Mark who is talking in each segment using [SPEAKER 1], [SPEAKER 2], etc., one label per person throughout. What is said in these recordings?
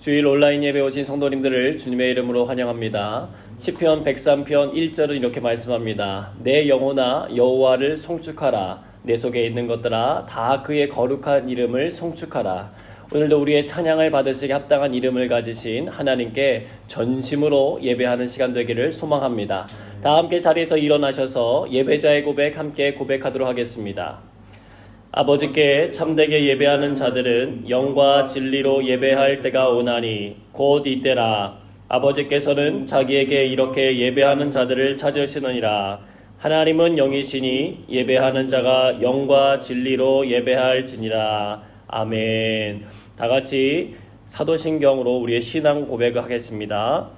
[SPEAKER 1] 주일 온라인 예배 오신 성도님들을 주님의 이름으로 환영합니다. 시편 103편 1절은 이렇게 말씀합니다. 내 영혼아 여호와를 송축하라. 내 속에 있는 것들아 다 그의 거룩한 이름을 송축하라. 오늘도 우리의 찬양을 받으시기 합당한 이름을 가지신 하나님께 전심으로 예배하는 시간 되기를 소망합니다. 다 함께 자리에서 일어나셔서 예배자의 고백 함께 고백하도록 하겠습니다. 아버지께 참되게 예배하는 자들은 영과 진리로 예배할 때가 오나니 곧 이때라. 아버지께서는 자기에게 이렇게 예배하는 자들을 찾으시느니라. 하나님은 영이시니 예배하는 자가 영과 진리로 예배할지니라. 아멘. 다같이 사도신경으로 우리의 신앙 고백을 하겠습니다.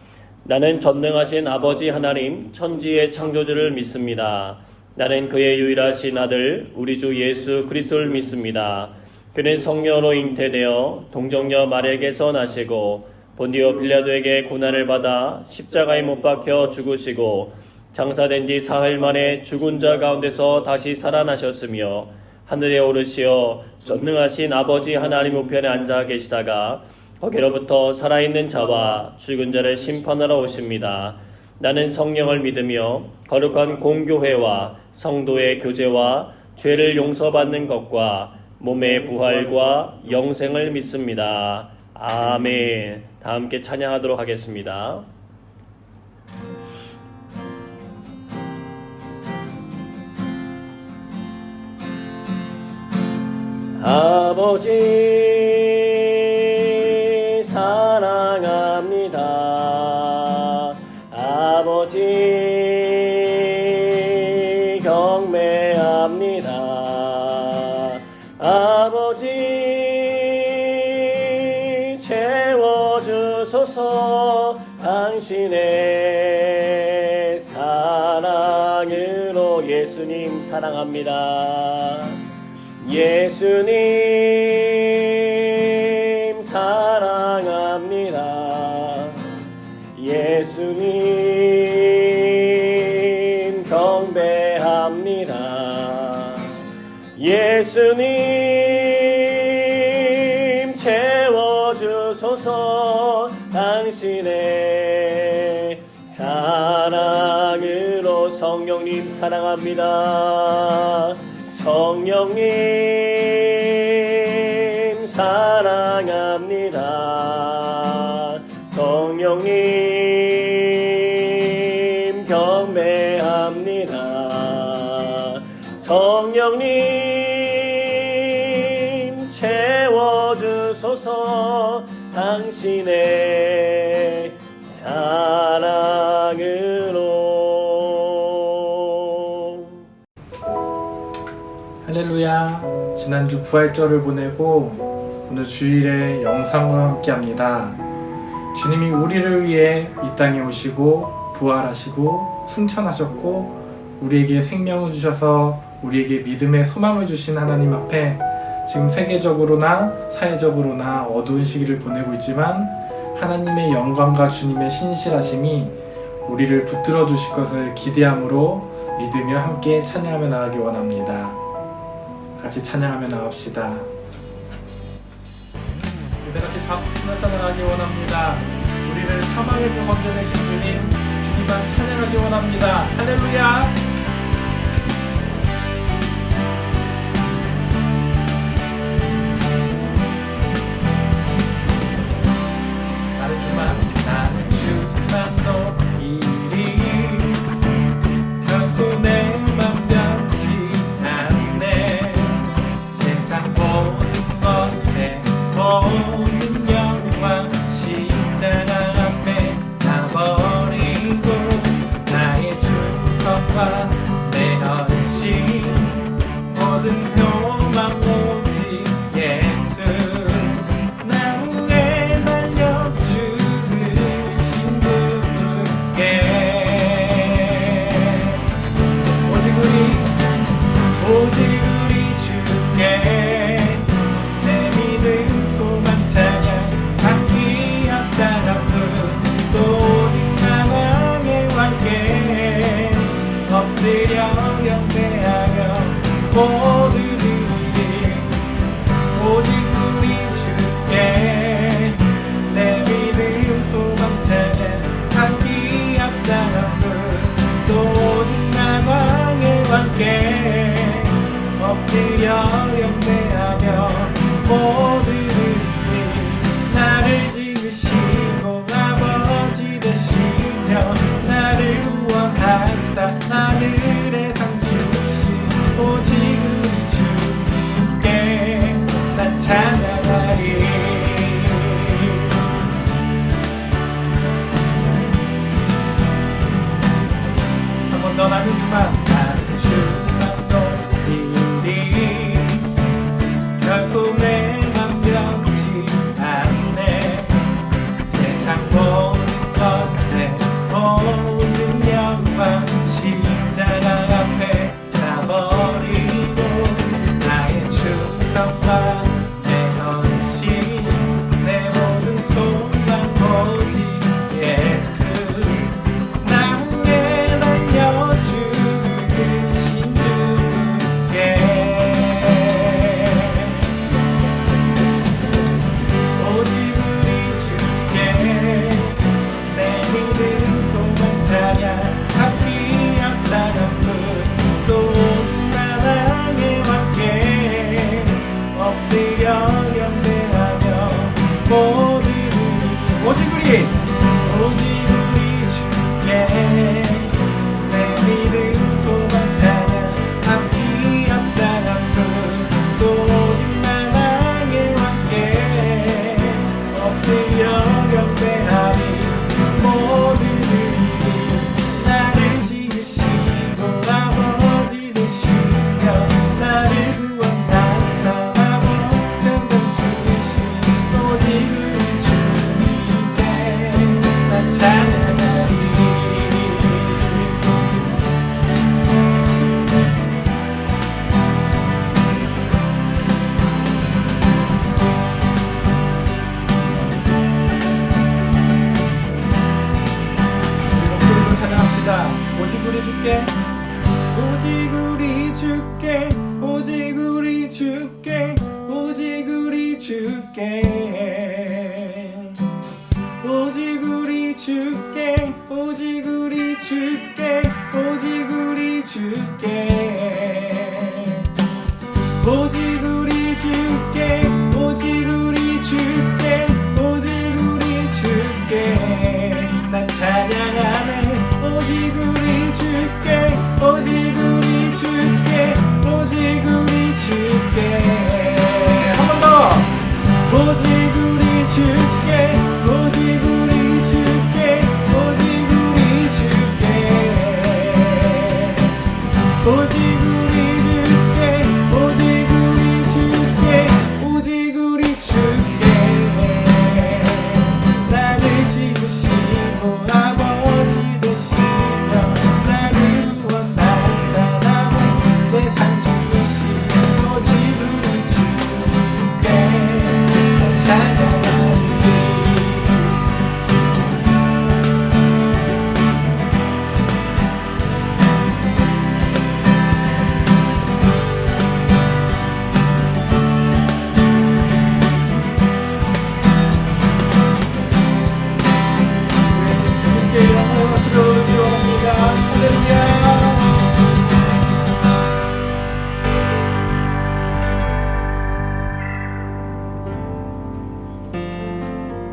[SPEAKER 1] 나는 전능하신 아버지 하나님 천지의 창조주를 믿습니다. 나는 그의 유일하신 아들 우리 주 예수 그리스도를 믿습니다. 그는 성령으로 잉태되어 동정녀 마리아에게서 나시고 본디오 빌라도에게 고난을 받아 십자가에 못 박혀 죽으시고 장사된 지 사흘 만에 죽은 자 가운데서 다시 살아나셨으며 하늘에 오르시어 전능하신 아버지 하나님 우편에 앉아 계시다가 거기로부터 살아있는 자와 죽은 자를 심판하러 오십니다. 나는 성령을 믿으며 거룩한 공교회와 성도의 교제와 죄를 용서받는 것과 몸의 부활과 영생을 믿습니다. 아멘. 다 함께 찬양하도록 하겠습니다. 아버지 사랑합니다. 아버지 경배합니다. 아버지 채워주소서. 당신의 사랑으로. 예수님 사랑합니다. 예수님 사랑합니다. 예수님 경배합니다. 예수님 채워주소서. 당신의 사랑으로. 성령님 사랑합니다. 성령님 사랑합니다. 성령님 경배합니다. 성령님 채워주소서. 당신의 사랑으로.
[SPEAKER 2] 할렐루야. 지난주 부활절을 보내고 오늘 주일에 영상으로 함께합니다. 주님이 우리를 위해 이 땅에 오시고 부활하시고 승천하셨고 우리에게 생명을 주셔서 우리에게 믿음의 소망을 주신 하나님 앞에 지금 세계적으로나 사회적으로나 어두운 시기를 보내고 있지만 하나님의 영광과 주님의 신실하심이 우리를 붙들어 주실 것을 기대함으로 믿으며 함께 찬양하며 나가기 원합니다. 같이 찬양하며 나갑시다. 같이 박수 치면서 나가기 원합니다. 우리를 사망에서 건져내신 주님만 찬양하기 원합니다. 할렐루야. 나는 주만 높이리. 결코 내 맘 변치 않네. 세상 모든 것에 모든 영광 십자가 앞에 다 버리고 나의 주석과 우리 주께 오직 우리 주께 오직 우리 주께 오직 우리 주께 오직 우리 주께 오직 우리 주께 나를 지으시고 아버지 되시며 나를 구원할 사람은 내 산 주시고 오직 우리 주께 찬양하리 주님께 영광스러운 주옵니다. 할렐루야.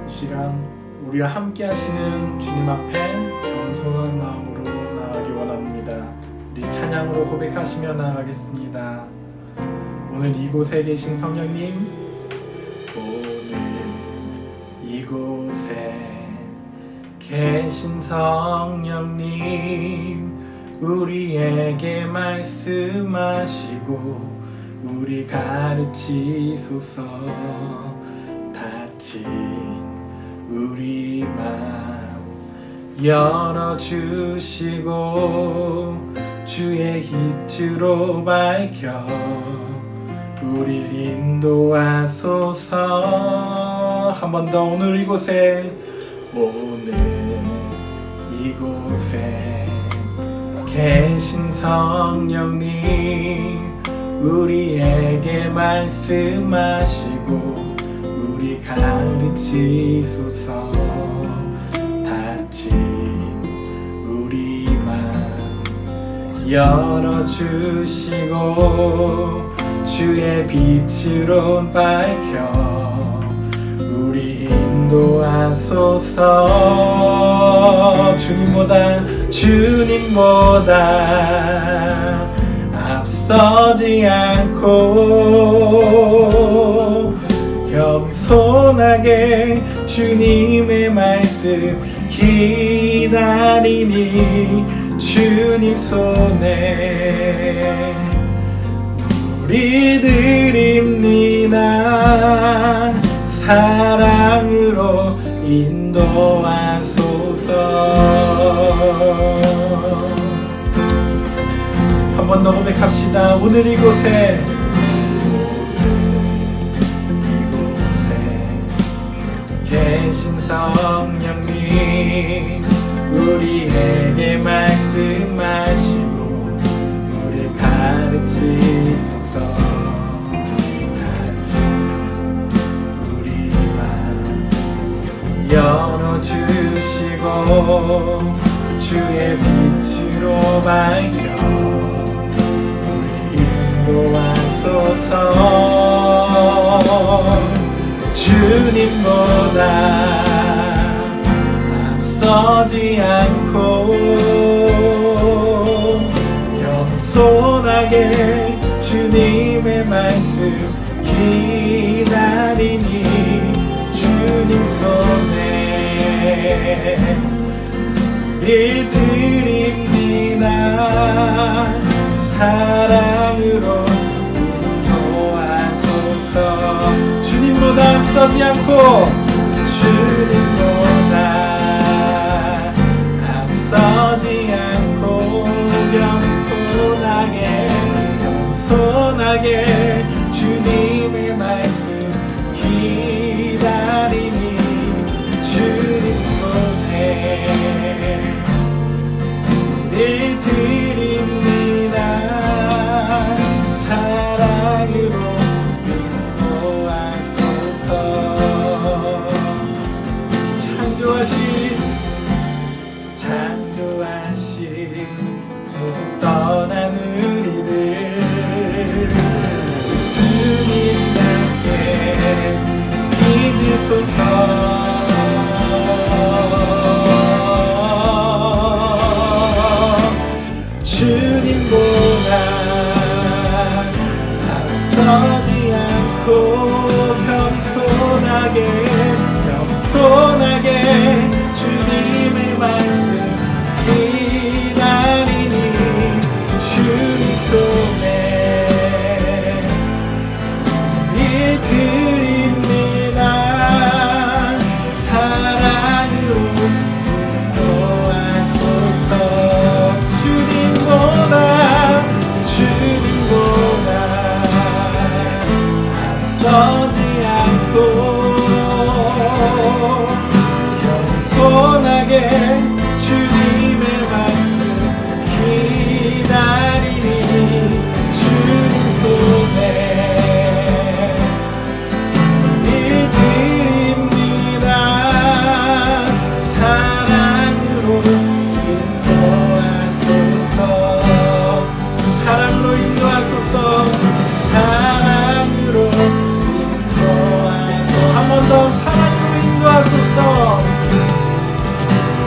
[SPEAKER 2] 이 시간 우리와 함께 하시는 주님 앞에 겸손한 마음으로 나아가기 원합니다. 우리 찬양으로 고백하시며 나아가겠습니다. 오늘 이곳에 계신 성령님, 오늘 이곳에 계신 성령님, 우리에게 말씀하시고 우리 가르치소서. 닫힌 우리 마음 열어주시고 주의 빛으로 밝혀 우리를 인도하소서. 한 번 더 오늘 이곳에 계신 성령님, 우리에게 말씀하시고 우리 가르치소서. 닫힌 우리 마음 열어주시고 주의 빛으로 밝혀 우리 인도하소서. 주님보다 앞서지 않고 겸손하게 주님의 말씀 기다리니 주님 손에 우리 드립니다. 사랑으로 인도하소서. 한 번 더 고백합시다. 오늘 이곳에 계신 성령님, 우리에게 말씀하시고 우리 가르치소서. 닫힌 우리 마음 열어주시고 주의 빛으로 밝혀 우리 인도하소서. 주님보다 앞서지 않고 겸손하게 주님의 말씀 기다리니 주님 손에 일드립니다. 사랑으로 인도하소서. 주님보다 앞서지 않고 주님보다 앞서지 않고 겸손하게 주님의 말씀 기다리니 주님 손에 늘 드립니다. 사랑으로 창조하신 저주 떠난 우리들 주님답게 빚으소서. 주님보다 앞서지 않고 겸손하게 겸손하게 주님의 말씀 기다리니 주님 손에 일 드립니다. 사랑으로 인도하소서. 주님보다 앞서지 않고 겸손하게 주님의 말씀 기다리니 주님 손에 일 드립니다. 사랑으로 인도하소서. 사랑으로 인도하소서. 사랑으로 인도하소서. 한 번 더 사랑으로 인도하소서.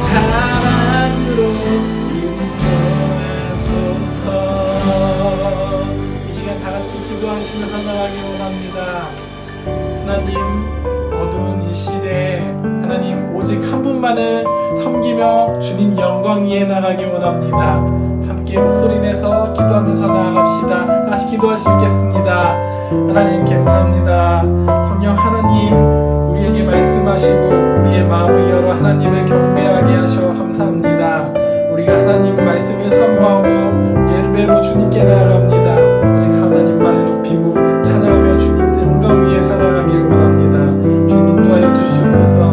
[SPEAKER 2] 사랑으로 인도하소서. 이 시간 다 같이 기도하시면서 나가기 원합니다. 하나님, 어두운 이 시대에 하나님 오직 한 분만을 섬기며 주님 영광 위에 나가기 원합니다. 함께 목소리 내서 기도하면서 나아갑시다. 다 같이 기도하시겠습니다. 하나님 감사합니다. 성령 하나님, 우리에게 말씀하시고 우리의 마음을 열어 하나님을 경배하게 하셔 감사합니다. 우리가 하나님 말씀을 사모하고 예배로 주님께 나아갑니다. 오직 하나님만을 높이고 찬양하며 주님 등강 위에 살아가기를 원합니다. 주님 인도하여 주시옵소서.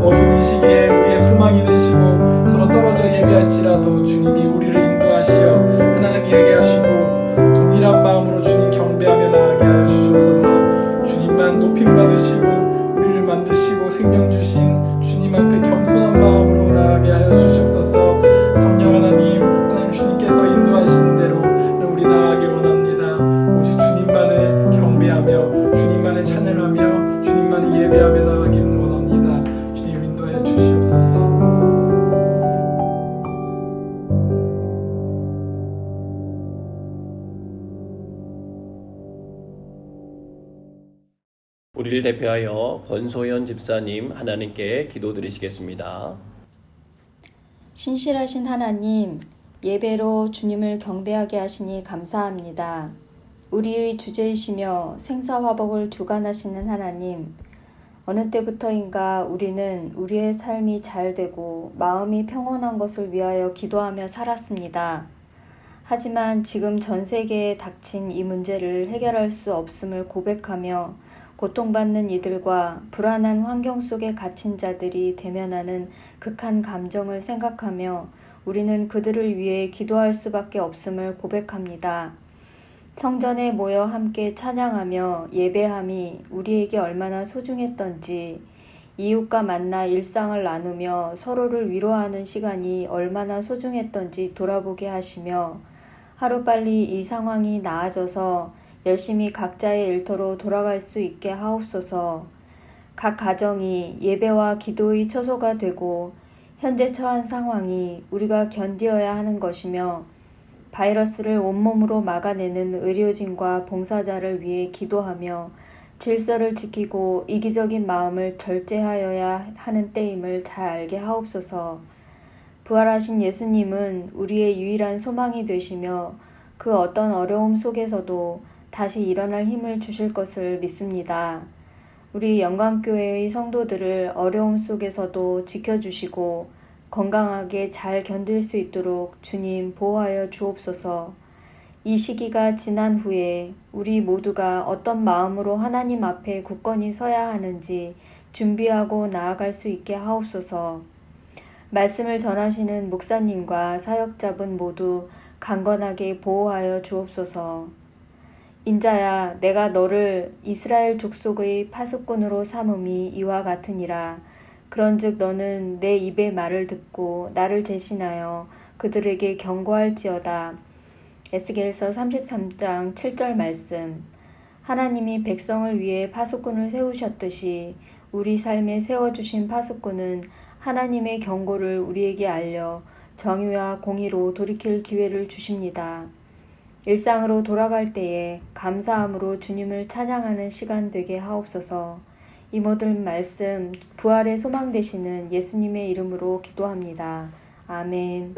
[SPEAKER 2] 어두운 이 시기에 우리의 소망이 되시고 서로 떨어져 예배할지라도 주님이 우리를 인도하시어 하나님께 얘기하시고 동일한 마음으로 주님 경배하며 나아가게 하여 주시옵소서. 주님만 높임 받으시고 우리를 만드시고 생명 주신 주님 앞에 겸손한 마음으로 나아가게 하여 주시옵소서. 성령 하나님 주님께서 인도하시는 대로 우리 나아가기 원합니다. 오직 주님만을 경배하며 주님만을 찬양하며 주님만을 예배하며 나아가기를 원합니다. 주님 인도하여 주시옵소서.
[SPEAKER 1] 우리를 대표하여 권소연 집사님 하나님께 기도드리시겠습니다.
[SPEAKER 3] 신실하신 하나님, 예배로 주님을 경배하게 하시니 감사합니다. 우리의 주제이시며 생사화복을 주관하시는 하나님, 어느 때부터인가 우리는 우리의 삶이 잘 되고 마음이 평온한 것을 위하여 기도하며 살았습니다. 하지만 지금 전 세계에 닥친 이 문제를 해결할 수 없음을 고백하며 고통받는 이들과 불안한 환경 속에 갇힌 자들이 대면하는 극한 감정을 생각하며 우리는 그들을 위해 기도할 수밖에 없음을 고백합니다. 성전에 모여 함께 찬양하며 예배함이 우리에게 얼마나 소중했던지, 이웃과 만나 일상을 나누며 서로를 위로하는 시간이 얼마나 소중했던지 돌아보게 하시며 하루빨리 이 상황이 나아져서 열심히 각자의 일터로 돌아갈 수 있게 하옵소서. 각 가정이 예배와 기도의 처소가 되고 현재 처한 상황이 우리가 견디어야 하는 것이며 바이러스를 온몸으로 막아내는 의료진과 봉사자를 위해 기도하며 질서를 지키고 이기적인 마음을 절제하여야 하는 때임을 잘 알게 하옵소서. 부활하신 예수님은 우리의 유일한 소망이 되시며 그 어떤 어려움 속에서도 다시 일어날 힘을 주실 것을 믿습니다. 우리 영광교회의 성도들을 어려움 속에서도 지켜주시고 건강하게 잘 견딜 수 있도록 주님 보호하여 주옵소서. 이 시기가 지난 후에 우리 모두가 어떤 마음으로 하나님 앞에 굳건히 서야 하는지 준비하고 나아갈 수 있게 하옵소서. 말씀을 전하시는 목사님과 사역자분 모두 강건하게 보호하여 주옵소서. 인자야, 내가 너를 이스라엘 족속의 파수꾼으로 삼음이 이와 같으니라. 그런즉 너는 내 입의 말을 듣고 나를 대신하여 그들에게 경고할지어다. 에스겔서 33장 7절 말씀. 하나님이 백성을 위해 파수꾼을 세우셨듯이 우리 삶에 세워주신 파수꾼은 하나님의 경고를 우리에게 알려 정의와 공의로 돌이킬 기회를 주십니다. 일상으로 돌아갈 때에 감사함으로 주님을 찬양하는 시간 되게 하옵소서. 이 모든 말씀 부활의 소망 되시는 예수님의 이름으로 기도합니다. 아멘.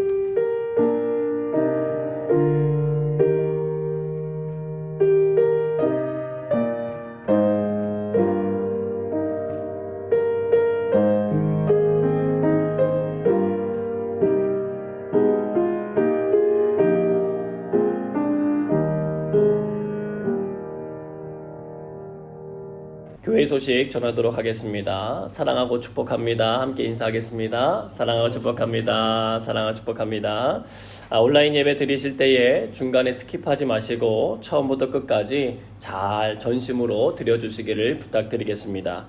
[SPEAKER 1] 교회 소식 전하도록 하겠습니다. 사랑하고 축복합니다. 함께 인사하겠습니다. 사랑하고 축복합니다. 사랑하고 축복합니다. 온라인 예배 드리실 때에 중간에 스킵하지 마시고 처음부터 끝까지 잘 전심으로 드려주시기를 부탁드리겠습니다.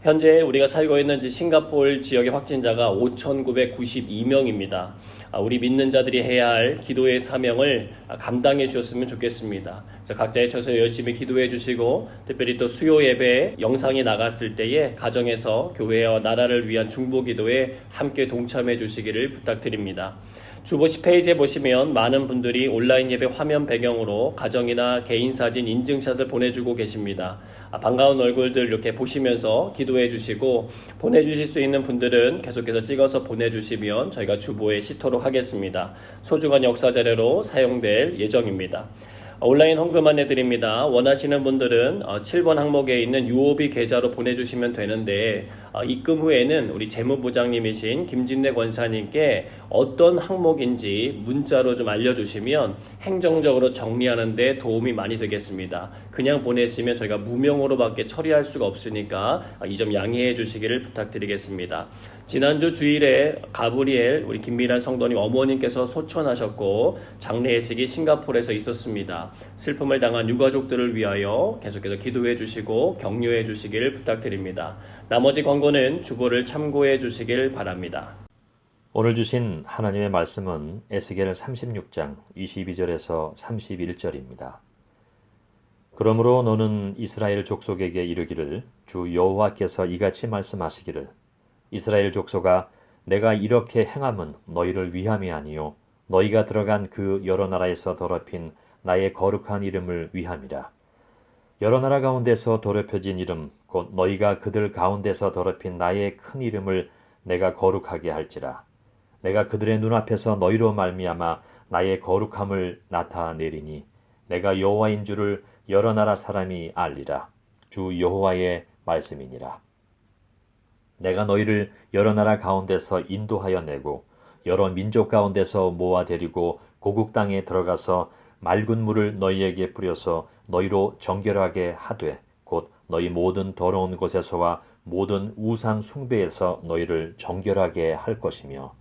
[SPEAKER 1] 현재 우리가 살고 있는 싱가포르 지역의 확진자가 5,992명입니다. 우리 믿는 자들이 해야 할 기도의 사명을 감당해 주셨으면 좋겠습니다. 그래서 각자의 처소에 열심히 기도해 주시고, 특별히 또 수요 예배 영상이 나갔을 때에 가정에서 교회와 나라를 위한 중보 기도에 함께 동참해 주시기를 부탁드립니다. 주보시 페이지에 보시면 많은 분들이 온라인 예배 화면 배경으로 가정이나 개인 사진 인증샷을 보내주고 계십니다. 반가운 얼굴들 이렇게 보시면서 기도해 주시고, 보내주실 수 있는 분들은 계속해서 찍어서 보내주시면 저희가 주보에 싣도록 하겠습니다. 소중한 역사 자료로 사용될 예정입니다. 온라인 헌금 안내드립니다. 원하시는 분들은 7번 항목에 있는 UOB 계좌로 보내주시면 되는데, 입금 후에는 우리 재무부장님이신 김진래 권사님께 어떤 항목인지 문자로 좀 알려주시면 행정적으로 정리하는 데 도움이 많이 되겠습니다. 그냥 보내시면 저희가 무명으로밖에 처리할 수가 없으니까 이 점 양해해 주시기를 부탁드리겠습니다. 지난주 주일에 가브리엘 우리 김미란 성도님 어머님께서 소천하셨고 장례의식이 싱가포르에서 있었습니다. 슬픔을 당한 유가족들을 위하여 계속해서 기도해 주시고 격려해 주시기를 부탁드립니다. 나머지 광고는 주보를 참고해 주시길 바랍니다.
[SPEAKER 4] 오늘 주신 하나님의 말씀은 에스겔 36장 22절에서 31절입니다. 그러므로 너는 이스라엘 족속에게 이르기를 주 여호와께서 이같이 말씀하시기를 이스라엘 족속아 내가 이렇게 행함은 너희를 위함이 아니요 너희가 들어간 그 여러 나라에서 더럽힌 나의 거룩한 이름을 위함이라. 여러 나라 가운데서 더럽혀진 이름 곧 너희가 그들 가운데서 더럽힌 나의 큰 이름을 내가 거룩하게 할지라. 내가 그들의 눈앞에서 너희로 말미암아 나의 거룩함을 나타내리니 내가 여호와인 줄을 여러 나라 사람이 알리라. 주 여호와의 말씀이니라. 내가 너희를 여러 나라 가운데서 인도하여 내고 여러 민족 가운데서 모아 데리고 고국 땅에 들어가서 맑은 물을 너희에게 뿌려서 너희로 정결하게 하되 곧 너희 모든 더러운 곳에서와 모든 우상 숭배에서 너희를 정결하게 할 것이며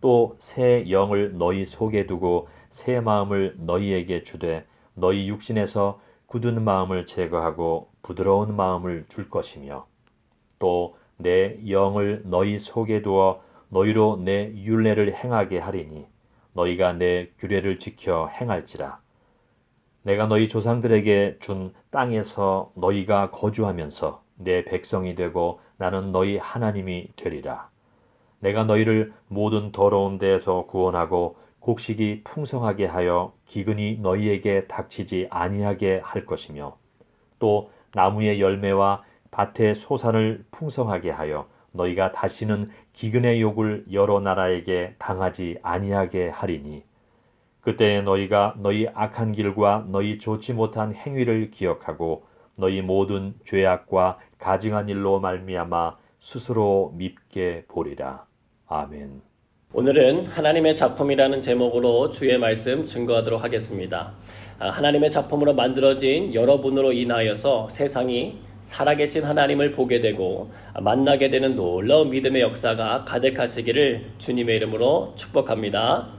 [SPEAKER 4] 또 새 영을 너희 속에 두고 새 마음을 너희에게 주되 너희 육신에서 굳은 마음을 제거하고 부드러운 마음을 줄 것이며 또 내 영을 너희 속에 두어 너희로 내 율례를 행하게 하리니 너희가 내 규례를 지켜 행할지라. 내가 너희 조상들에게 준 땅에서 너희가 거주하면서 내 백성이 되고 나는 너희 하나님이 되리라. 내가 너희를 모든 더러운 데에서 구원하고 곡식이 풍성하게 하여 기근이 너희에게 닥치지 아니하게 할 것이며 또 나무의 열매와 밭의 소산을 풍성하게 하여 너희가 다시는 기근의 욕을 여러 나라에게 당하지 아니하게 하리니 그때 너희가 너희 악한 길과 너희 좋지 못한 행위를 기억하고 너희 모든 죄악과 가증한 일로 말미암아 스스로 밉게 보리라. 아멘.
[SPEAKER 1] 오늘은 하나님의 작품이라는 제목으로 주의 말씀 증거하도록 하겠습니다. 하나님의 작품으로 만들어진 여러분으로 인하여서 세상이 살아계신 하나님을 보게 되고 만나게 되는 놀라운 믿음의 역사가 가득하시기를 주님의 이름으로 축복합니다.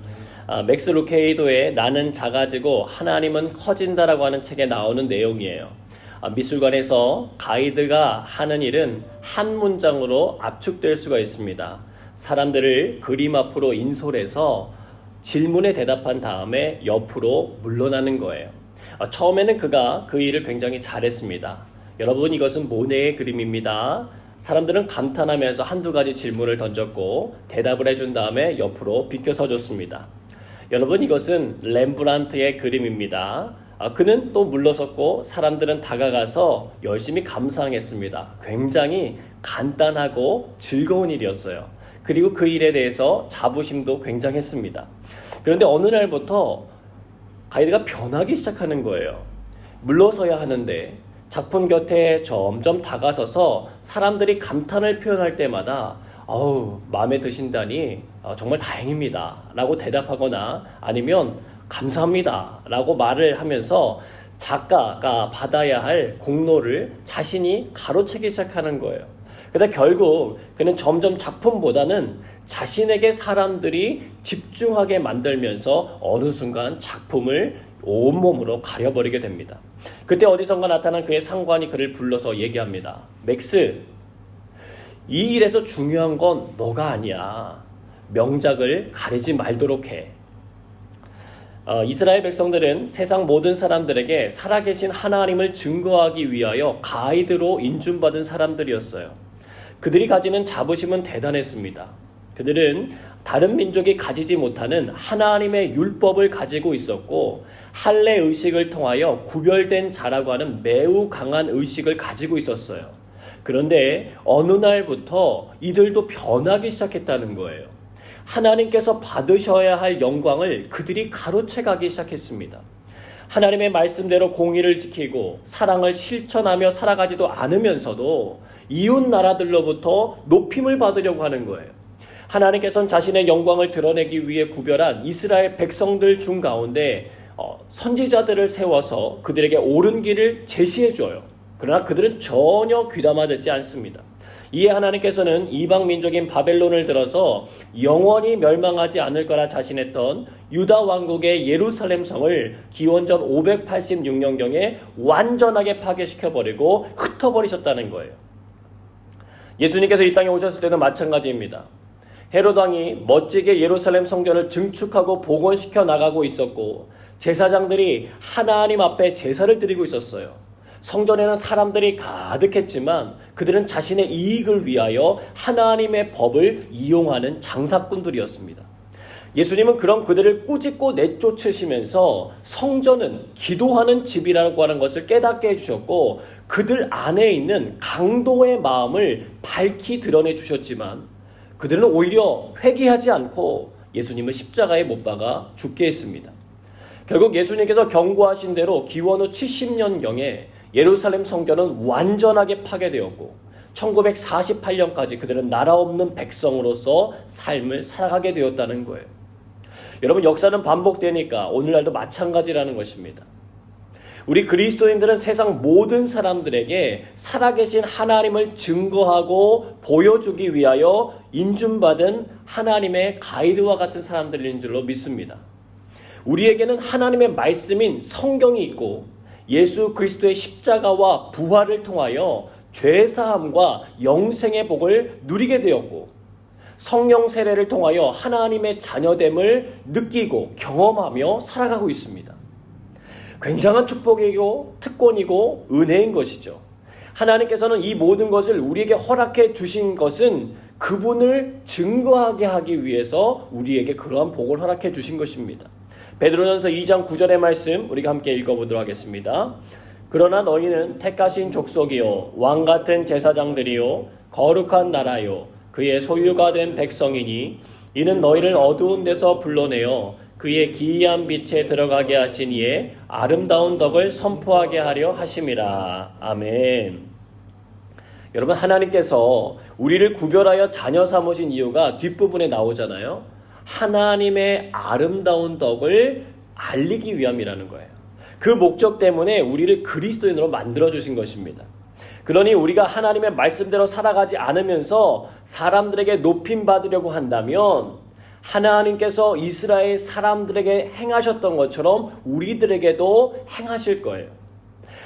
[SPEAKER 1] 맥스 루케이도의 나는 작아지고 하나님은 커진다라고 하는 책에 나오는 내용이에요. 미술관에서 가이드가 하는 일은 한 문장으로 압축될 수가 있습니다. 사람들을 그림 앞으로 인솔해서 질문에 대답한 다음에 옆으로 물러나는 거예요. 처음에는 그가 그 일을 굉장히 잘했습니다. 여러분, 이것은 모네의 그림입니다. 사람들은 감탄하면서 한두 가지 질문을 던졌고 대답을 해준 다음에 옆으로 비켜서 줬습니다. 여러분, 이것은 렘브란트의 그림입니다. 그는 또 물러섰고 사람들은 다가가서 열심히 감상했습니다. 굉장히 간단하고 즐거운 일이었어요. 그리고 그 일에 대해서 자부심도 굉장했습니다. 그런데 어느 날부터 가이드가 변하기 시작하는 거예요. 물러서야 하는데 작품 곁에 점점 다가서서 사람들이 감탄을 표현할 때마다 마음에 드신다니 정말 다행입니다 라고 대답하거나 아니면 감사합니다 라고 말을 하면서 작가가 받아야 할 공로를 자신이 가로채기 시작하는 거예요. 그러다 결국 그는 점점 작품보다는 자신에게 사람들이 집중하게 만들면서 어느 순간 작품을 온몸으로 가려버리게 됩니다. 그때 어디선가 나타난 그의 상관이 그를 불러서 얘기합니다. 맥스, 이 일에서 중요한 건 너가 아니야. 명작을 가리지 말도록 해. 이스라엘 백성들은 세상 모든 사람들에게 살아계신 하나님을 증거하기 위하여 가이드로 인준받은 사람들이었어요. 그들이 가지는 자부심은 대단했습니다. 그들은 다른 민족이 가지지 못하는 하나님의 율법을 가지고 있었고 할례 의식을 통하여 구별된 자라고 하는 매우 강한 의식을 가지고 있었어요. 그런데 어느 날부터 이들도 변하기 시작했다는 거예요. 하나님께서 받으셔야 할 영광을 그들이 가로채가기 시작했습니다. 하나님의 말씀대로 공의를 지키고 사랑을 실천하며 살아가지도 않으면서도 이웃 나라들로부터 높임을 받으려고 하는 거예요. 하나님께서는 자신의 영광을 드러내기 위해 구별한 이스라엘 백성들 중 가운데 선지자들을 세워서 그들에게 옳은 길을 제시해 줘요. 그러나 그들은 전혀 귀담아 듣지 않습니다. 이에 하나님께서는 이방 민족인 바벨론을 들어서 영원히 멸망하지 않을 거라 자신했던 유다 왕국의 예루살렘 성을 기원전 586년경에 완전하게 파괴시켜버리고 흩어버리셨다는 거예요. 예수님께서 이 땅에 오셨을 때는 마찬가지입니다. 헤롯 왕이 멋지게 예루살렘 성전을 증축하고 복원시켜 나가고 있었고 제사장들이 하나님 앞에 제사를 드리고 있었어요. 성전에는 사람들이 가득했지만 그들은 자신의 이익을 위하여 하나님의 법을 이용하는 장사꾼들이었습니다. 예수님은 그런 그들을 꾸짖고 내쫓으시면서 성전은 기도하는 집이라고 하는 것을 깨닫게 해주셨고 그들 안에 있는 강도의 마음을 밝히 드러내 주셨지만 그들은 오히려 회개하지 않고 예수님을 십자가에 못 박아 죽게 했습니다. 결국 예수님께서 경고하신 대로 기원 후 70년경에 예루살렘 성전은 완전하게 파괴되었고 1948년까지 그들은 나라 없는 백성으로서 삶을 살아가게 되었다는 거예요. 여러분, 역사는 반복되니까 오늘날도 마찬가지라는 것입니다. 우리 그리스도인들은 세상 모든 사람들에게 살아계신 하나님을 증거하고 보여주기 위하여 인준받은 하나님의 가이드와 같은 사람들인 줄로 믿습니다. 우리에게는 하나님의 말씀인 성경이 있고 예수 그리스도의 십자가와 부활을 통하여 죄사함과 영생의 복을 누리게 되었고 성령 세례를 통하여 하나님의 자녀됨을 느끼고 경험하며 살아가고 있습니다. 굉장한 축복이고 특권이고 은혜인 것이죠. 하나님께서는 이 모든 것을 우리에게 허락해 주신 것은 그분을 증거하게 하기 위해서 우리에게 그러한 복을 허락해 주신 것입니다. 베드로전서 2장 9절의 말씀 우리가 함께 읽어보도록 하겠습니다. 그러나 너희는 택하신 족속이요 왕같은 제사장들이요 거룩한 나라요 그의 소유가 된 백성이니 이는 너희를 어두운 데서 불러내어 그의 기이한 빛에 들어가게 하신 이의 아름다운 덕을 선포하게 하려 하심이라. 아멘. 여러분, 하나님께서 우리를 구별하여 자녀 삼으신 이유가 뒷부분에 나오잖아요. 하나님의 아름다운 덕을 알리기 위함이라는 거예요. 그 목적 때문에 우리를 그리스도인으로 만들어주신 것입니다. 그러니 우리가 하나님의 말씀대로 살아가지 않으면서 사람들에게 높임 받으려고 한다면 하나님께서 이스라엘 사람들에게 행하셨던 것처럼 우리들에게도 행하실 거예요.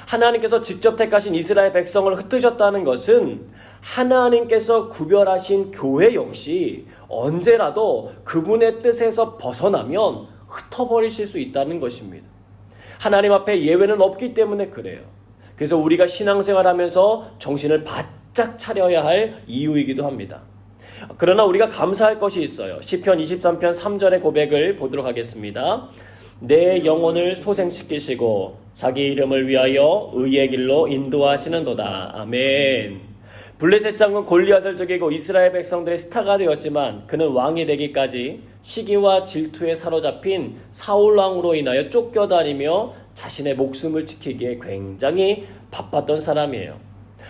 [SPEAKER 1] 하나님께서 직접 택하신 이스라엘 백성을 흩으셨다는 것은 하나님께서 구별하신 교회 역시 언제라도 그분의 뜻에서 벗어나면 흩어버리실 수 있다는 것입니다. 하나님 앞에 예외는 없기 때문에 그래요. 그래서 우리가 신앙생활하면서 정신을 바짝 차려야 할 이유이기도 합니다. 그러나 우리가 감사할 것이 있어요. 시편 23편 3절의 고백을 보도록 하겠습니다. 내 영혼을 소생시키시고 자기 이름을 위하여 의의 길로 인도하시는도다. 아멘. 블레셋 장군 골리앗을 죽이고 이스라엘 백성들의 스타가 되었지만 그는 왕이 되기까지 시기와 질투에 사로잡힌 사울 왕으로 인하여 쫓겨다니며 자신의 목숨을 지키기에 굉장히 바빴던 사람이에요.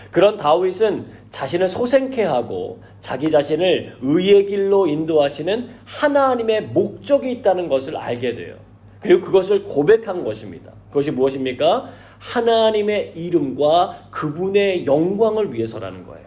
[SPEAKER 1] 그런 다윗은 자신을 소생케 하고 자기 자신을 의의 길로 인도하시는 하나님의 목적이 있다는 것을 알게 돼요. 그리고 그것을 고백한 것입니다. 그것이 무엇입니까? 하나님의 이름과 그분의 영광을 위해서라는 거예요.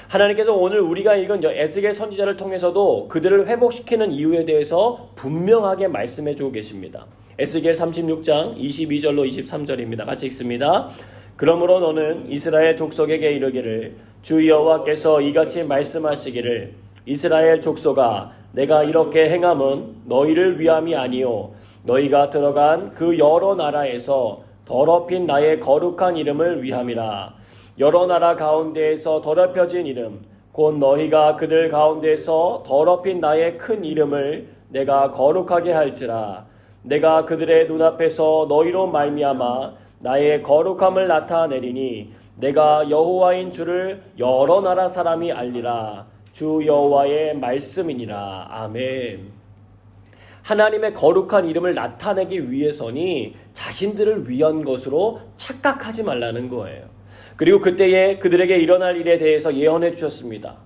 [SPEAKER 1] 하나님께서 오늘 우리가 읽은 에스겔 선지자를 통해서도 그들을 회복시키는 이유에 대해서 분명하게 말씀해 주고 계십니다. 에스겔 36장 22절로 23절입니다. 같이 읽습니다. 그러므로 너는 이스라엘 족속에게 이르기를 주 여호와께서 이같이 말씀하시기를 이스라엘 족속아 내가 이렇게 행함은 너희를 위함이 아니요 너희가 들어간 그 여러 나라에서 더럽힌 나의 거룩한 이름을 위함이라. 여러 나라 가운데에서 더럽혀진 이름 곧 너희가 그들 가운데에서 더럽힌 나의 큰 이름을 내가 거룩하게 할지라. 내가 그들의 눈앞에서 너희로 말미암아 나의 거룩함을 나타내리니 내가 여호와인 줄을 여러 나라 사람이 알리라. 주 여호와의 말씀이니라. 아멘. 하나님의 거룩한 이름을 나타내기 위해서니 자신들을 위한 것으로 착각하지 말라는 거예요. 그리고 그때에 그들에게 일어날 일에 대해서 예언해 주셨습니다.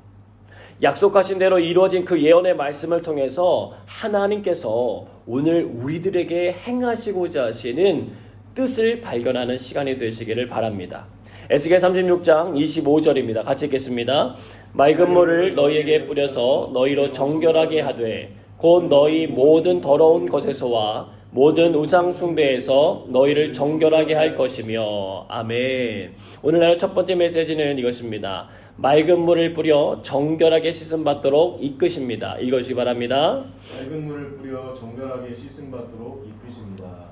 [SPEAKER 1] 약속하신 대로 이루어진 그 예언의 말씀을 통해서 하나님께서 오늘 우리들에게 행하시고자 하시는 뜻을 발견하는 시간이 되시기를 바랍니다. 에스겔 36장 25절입니다. 같이 읽겠습니다. 맑은 물을 너희에게 뿌려서 너희로 정결하게 하되 곧 너희 모든 더러운 것에서와 모든 우상 숭배에서 너희를 정결하게 할 것이며. 아멘. 오늘날 첫 번째 메시지는 이것입니다. 맑은 물을 뿌려 정결하게 씻음 받도록 이끄십니다. 읽어주시기 바랍니다.
[SPEAKER 5] 맑은 물을 뿌려 정결하게 씻음 받도록 이끄십니다.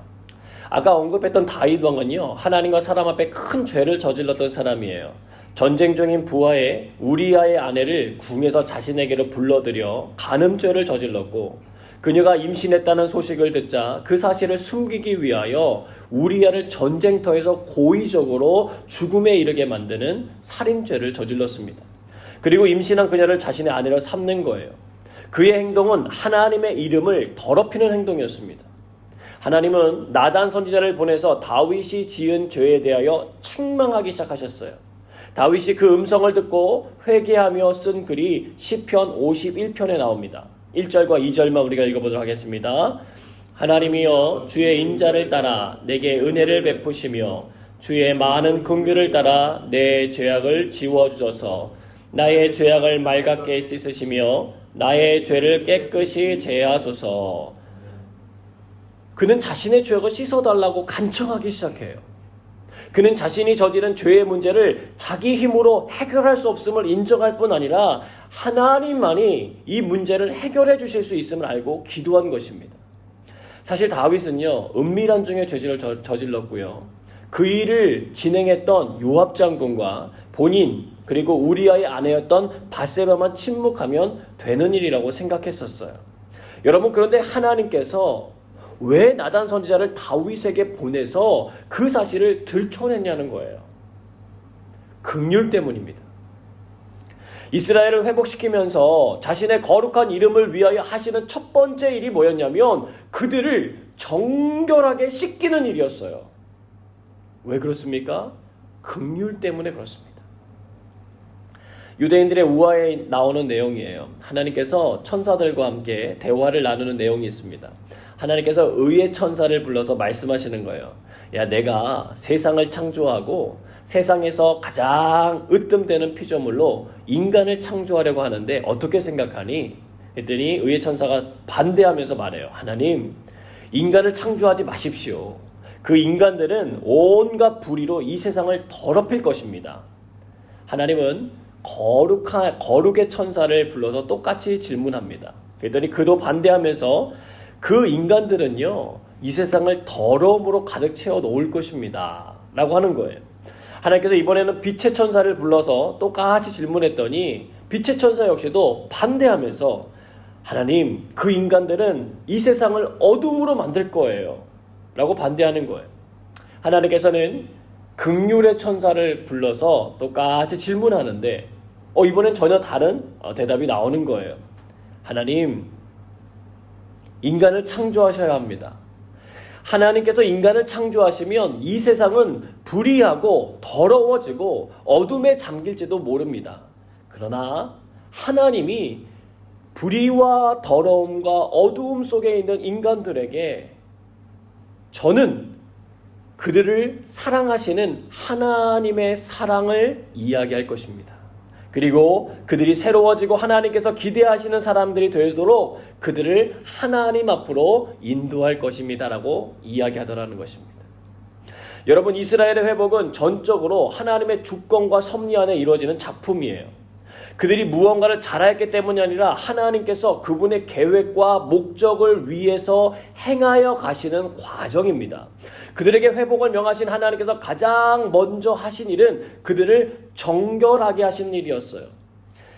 [SPEAKER 1] 아까 언급했던 다윗 왕은요, 하나님과 사람 앞에 큰 죄를 저질렀던 사람이에요. 전쟁 중인 부하의 우리아의 아내를 궁에서 자신에게로 불러들여 간음죄를 저질렀고, 그녀가 임신했다는 소식을 듣자 그 사실을 숨기기 위하여 우리아를 전쟁터에서 고의적으로 죽음에 이르게 만드는 살인죄를 저질렀습니다. 그리고 임신한 그녀를 자신의 아내로 삼는 거예요. 그의 행동은 하나님의 이름을 더럽히는 행동이었습니다. 하나님은 나단 선지자를 보내서 다윗이 지은 죄에 대하여 책망하기 시작하셨어요. 다윗이 그 음성을 듣고 회개하며 쓴 글이 시편 51편에 나옵니다. 1절과 2절만 우리가 읽어보도록 하겠습니다. 하나님이여 주의 인자를 따라 내게 은혜를 베푸시며 주의 많은 긍휼을 따라 내 죄악을 지워주소서. 나의 죄악을 맑게 씻으시며 나의 죄를 깨끗이 제하소서. 그는 자신의 죄악을 씻어달라고 간청하기 시작해요. 그는 자신이 저지른 죄의 문제를 자기 힘으로 해결할 수 없음을 인정할 뿐 아니라 하나님만이 이 문제를 해결해 주실 수 있음을 알고 기도한 것입니다. 사실 다윗은요, 은밀한 중에 죄를 저질렀고요. 그 일을 진행했던 요압 장군과 본인 그리고 우리아의 아내였던 밧세바만 침묵하면 되는 일이라고 생각했었어요. 여러분, 그런데 하나님께서 왜 나단 선지자를 다윗에게 보내서 그 사실을 들춰냈냐는 거예요. 긍휼 때문입니다. 이스라엘을 회복시키면서 자신의 거룩한 이름을 위하여 하시는 첫 번째 일이 뭐였냐면 그들을 정결하게 씻기는 일이었어요. 왜 그렇습니까? 긍휼 때문에 그렇습니다. 유대인들의 우화에 나오는 내용이에요. 하나님께서 천사들과 함께 대화를 나누는 내용이 있습니다. 하나님께서 의의 천사를 불러서 말씀하시는 거예요. 야, 내가 세상을 창조하고 세상에서 가장 으뜸되는 피조물로 인간을 창조하려고 하는데 어떻게 생각하니? 했더니 의의 천사가 반대하면서 말해요. 하나님, 인간을 창조하지 마십시오. 그 인간들은 온갖 불의로 이 세상을 더럽힐 것입니다. 하나님은 거룩의 천사를 불러서 똑같이 질문합니다. 그랬더니 그도 반대하면서 그 인간들은요, 이 세상을 더러움으로 가득 채워 놓을 것입니다 라고 하는 거예요. 하나님께서 이번에는 빛의 천사를 불러서 똑같이 질문했더니 빛의 천사 역시도 반대하면서 하나님, 그 인간들은 이 세상을 어둠으로 만들 거예요 라고 반대하는 거예요. 하나님께서는 긍휼의 천사를 불러서 똑같이 질문하는데 이번엔 전혀 다른 대답이 나오는 거예요. 하나님, 인간을 창조하셔야 합니다. 하나님께서 인간을 창조하시면 이 세상은 불의하고 더러워지고 어둠에 잠길지도 모릅니다. 그러나 하나님이 불의와 더러움과 어두움 속에 있는 인간들에게 저는 그들을 사랑하시는 하나님의 사랑을 이야기할 것입니다. 그리고 그들이 새로워지고 하나님께서 기대하시는 사람들이 되도록 그들을 하나님 앞으로 인도할 것입니다 라고 이야기하더라는 것입니다. 여러분, 이스라엘의 회복은 전적으로 하나님의 주권과 섭리 안에 이루어지는 작품이에요. 그들이 무언가를 잘했기 때문이 아니라 하나님께서 그분의 계획과 목적을 위해서 행하여 가시는 과정입니다. 그들에게 회복을 명하신 하나님께서 가장 먼저 하신 일은 그들을 정결하게 하신 일이었어요.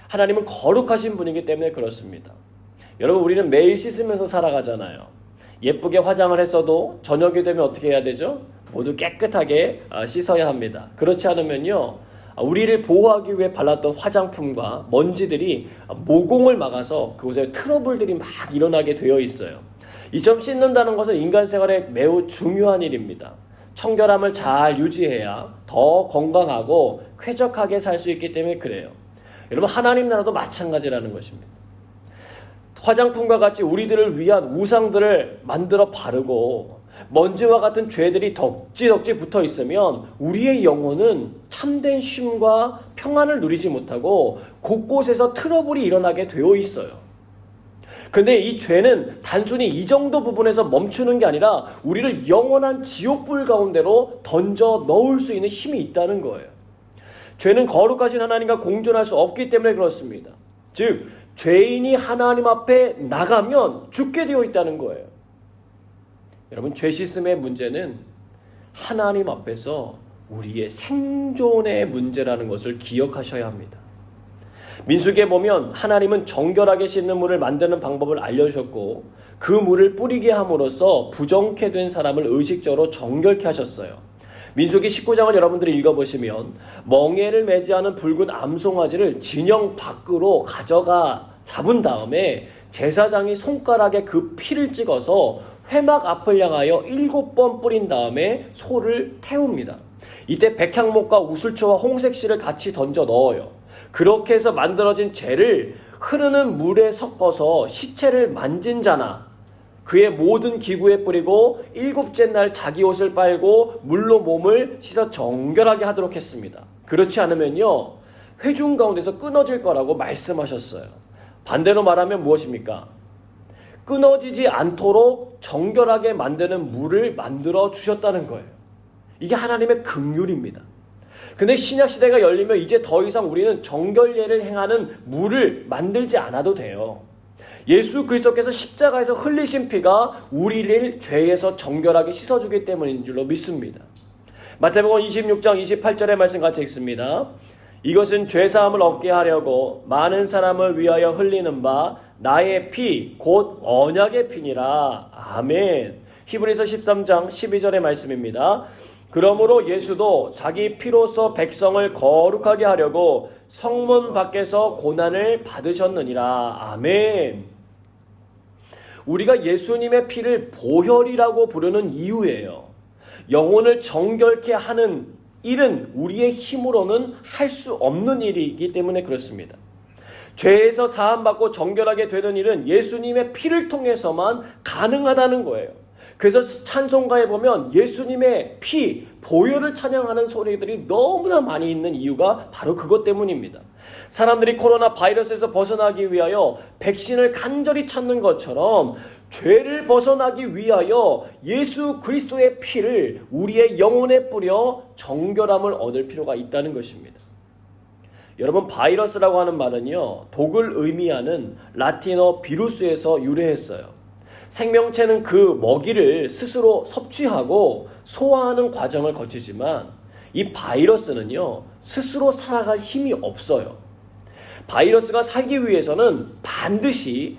[SPEAKER 1] 하나님은 거룩하신 분이기 때문에 그렇습니다. 여러분, 우리는 매일 씻으면서 살아가잖아요. 예쁘게 화장을 했어도 저녁이 되면 어떻게 해야 되죠? 모두 깨끗하게 씻어야 합니다. 그렇지 않으면요, 우리를 보호하기 위해 발랐던 화장품과 먼지들이 모공을 막아서 그곳에 트러블들이 막 일어나게 되어 있어요. 이처럼 씻는다는 것은 인간 생활에 매우 중요한 일입니다. 청결함을 잘 유지해야 더 건강하고 쾌적하게 살 수 있기 때문에 그래요. 여러분, 하나님 나라도 마찬가지라는 것입니다. 화장품과 같이 우리들을 위한 우상들을 만들어 바르고 먼지와 같은 죄들이 덕지덕지 붙어 있으면 우리의 영혼은 참된 쉼과 평안을 누리지 못하고 곳곳에서 트러블이 일어나게 되어 있어요. 근데 이 죄는 단순히 이 정도 부분에서 멈추는 게 아니라 우리를 영원한 지옥불 가운데로 던져 넣을 수 있는 힘이 있다는 거예요. 죄는 거룩하신 하나님과 공존할 수 없기 때문에 그렇습니다. 즉, 죄인이 하나님 앞에 나가면 죽게 되어 있다는 거예요. 여러분, 죄 씻음의 문제는 하나님 앞에서 우리의 생존의 문제라는 것을 기억하셔야 합니다. 민수기에 보면 하나님은 정결하게 씻는 물을 만드는 방법을 알려주셨고 그 물을 뿌리게 함으로써 부정케 된 사람을 의식적으로 정결케 하셨어요. 민수기 19장을 여러분들이 읽어보시면 멍에를 매지 않은 붉은 암송아지를 진영 밖으로 가져가 잡은 다음에 제사장이 손가락에 그 피를 찍어서 회막 앞을 향하여 7번 뿌린 다음에 소를 태웁니다. 이때 백향목과 우슬초와 홍색실을 같이 던져 넣어요. 그렇게 해서 만들어진 재를 흐르는 물에 섞어서 시체를 만진 자나 그의 모든 기구에 뿌리고 7째 날 자기 옷을 빨고 물로 몸을 씻어 정결하게 하도록 했습니다. 그렇지 않으면요, 회중 가운데서 끊어질 거라고 말씀하셨어요. 반대로 말하면 무엇입니까? 끊어지지 않도록 정결하게 만드는 물을 만들어 주셨다는 거예요. 이게 하나님의 긍휼입니다. 근데 신약시대가 열리면 이제 더 이상 우리는 정결례를 행하는 물을 만들지 않아도 돼요. 예수 그리스도께서 십자가에서 흘리신 피가 우리를 죄에서 정결하게 씻어주기 때문인 줄로 믿습니다. 마태복음 26장 28절의 말씀 같이 읽습니다. 이것은 죄사함을 얻게 하려고 많은 사람을 위하여 흘리는 바 나의 피 곧 언약의 피니라. 아멘. 히브리서 13장 12절의 말씀입니다. 그러므로 예수도 자기 피로서 백성을 거룩하게 하려고 성문 밖에서 고난을 받으셨느니라. 아멘. 우리가 예수님의 피를 보혈이라고 부르는 이유예요. 영혼을 정결케 하는 일은 우리의 힘으로는 할 수 없는 일이기 때문에 그렇습니다. 죄에서 사함받고 정결하게 되는 일은 예수님의 피를 통해서만 가능하다는 거예요. 그래서 찬송가에 보면 예수님의 피, 보혈을 찬양하는 소리들이 너무나 많이 있는 이유가 바로 그것 때문입니다. 사람들이 코로나 바이러스에서 벗어나기 위하여 백신을 간절히 찾는 것처럼 죄를 벗어나기 위하여 예수 그리스도의 피를 우리의 영혼에 뿌려 정결함을 얻을 필요가 있다는 것입니다. 여러분, 바이러스라고 하는 말은요, 독을 의미하는 라틴어 비루스에서 유래했어요. 생명체는 그 먹이를 스스로 섭취하고 소화하는 과정을 거치지만 이 바이러스는요, 스스로 살아갈 힘이 없어요. 바이러스가 살기 위해서는 반드시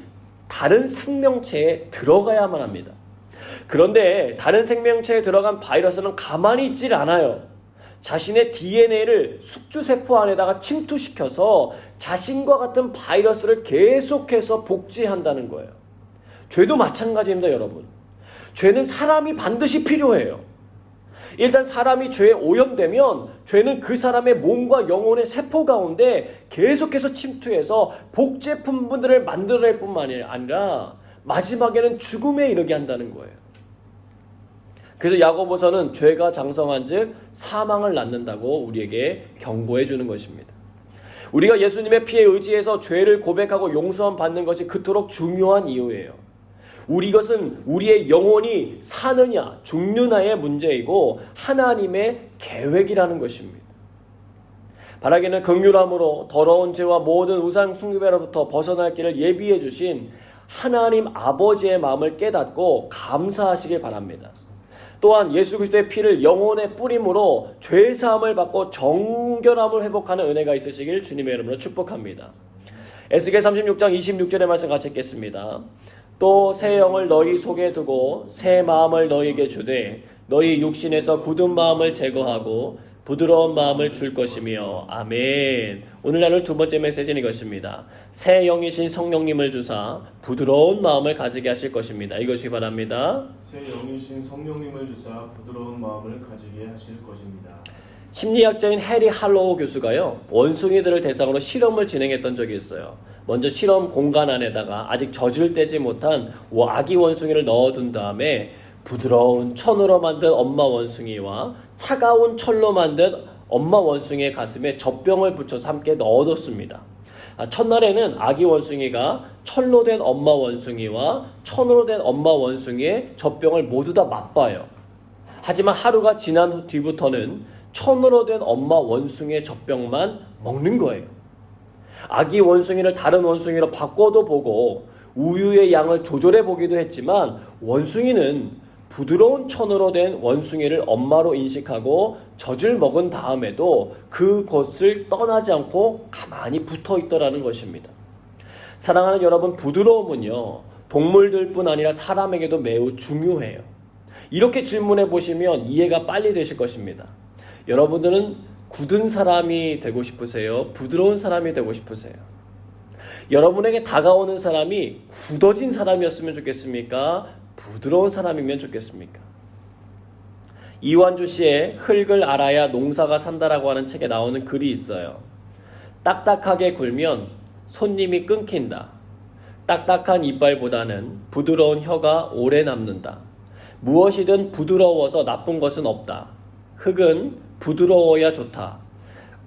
[SPEAKER 1] 다른 생명체에 들어가야만 합니다. 그런데 다른 생명체에 들어간 바이러스는 가만히 있질 않아요. 자신의 DNA를 숙주세포 안에다가 침투시켜서 자신과 같은 바이러스를 계속해서 복제한다는 거예요. 죄도 마찬가지입니다, 여러분. 죄는 사람이 반드시 필요해요. 일단 사람이 죄에 오염되면 죄는 그 사람의 몸과 영혼의 세포 가운데 계속해서 침투해서 복제품들을 만들어낼 뿐만이 아니라 마지막에는 죽음에 이르게 한다는 거예요. 그래서 야고보서는 죄가 장성한 즉 사망을 낳는다고 우리에게 경고해 주는 것입니다. 우리가 예수님의 피에 의지해서 죄를 고백하고 용서함 받는 것이 그토록 중요한 이유예요. 이것은 우리의 영혼이 사느냐 죽느냐의 문제이고 하나님의 계획이라는 것입니다. 바라기는 긍휼함으로 더러운 죄와 모든 우상 숭배로부터 벗어날 길을 예비해 주신 하나님 아버지의 마음을 깨닫고 감사하시길 바랍니다. 또한 예수 그리스도의 피를 영혼에 뿌림으로 죄사함을 받고 정결함을 회복하는 은혜가 있으시길 주님의 이름으로 축복합니다. 에스겔 36장 26절의 말씀 같이 읽겠습니다. 또 새 영을 너희 속에 두고 새 마음을 너희에게 주되 너희 육신에서 굳은 마음을 제거하고 부드러운 마음을 줄 것이며 아멘. 오늘 나눌 두 번째 메시지는 이것입니다. 새 영이신 성령님을 주사 부드러운 마음을 가지게 하실 것입니다. 이것이 바랍니다.
[SPEAKER 5] 새 영이신 성령님을 주사 부드러운 마음을 가지게 하실 것입니다.
[SPEAKER 1] 심리학자인 해리 할로우 교수가요, 원숭이들을 대상으로 실험을 진행했던 적이 있어요. 먼저 실험 공간 안에다가 아직 젖을 떼지 못한 아기 원숭이를 넣어둔 다음에 부드러운 천으로 만든 엄마 원숭이와 차가운 철로 만든 엄마 원숭이의 가슴에 젖병을 붙여서 함께 넣어뒀습니다. 첫날에는 아기 원숭이가 철로 된 엄마 원숭이와 천으로 된 엄마 원숭이의 젖병을 모두 다 맛봐요. 하지만 하루가 지난 뒤부터는 천으로 된 엄마 원숭이의 젖병만 먹는 거예요. 아기 원숭이를 다른 원숭이로 바꿔도 보고 우유의 양을 조절해 보기도 했지만 원숭이는 부드러운 천으로 된 원숭이를 엄마로 인식하고 젖을 먹은 다음에도 그곳을 떠나지 않고 가만히 붙어 있더라는 것입니다. 사랑하는 여러분, 부드러움은요, 동물들뿐 아니라 사람에게도 매우 중요해요. 이렇게 질문해 보시면 이해가 빨리 되실 것입니다. 여러분들은 굳은 사람이 되고 싶으세요? 부드러운 사람이 되고 싶으세요? 여러분에게 다가오는 사람이 굳어진 사람이었으면 좋겠습니까? 부드러운 사람이면 좋겠습니까? 이완주 씨의 흙을 알아야 농사가 산다라고 하는 책에 나오는 글이 있어요. 딱딱하게 굴면 손님이 끊긴다. 딱딱한 이빨보다는 부드러운 혀가 오래 남는다. 무엇이든 부드러워서 나쁜 것은 없다. 흙은 부드러워야 좋다.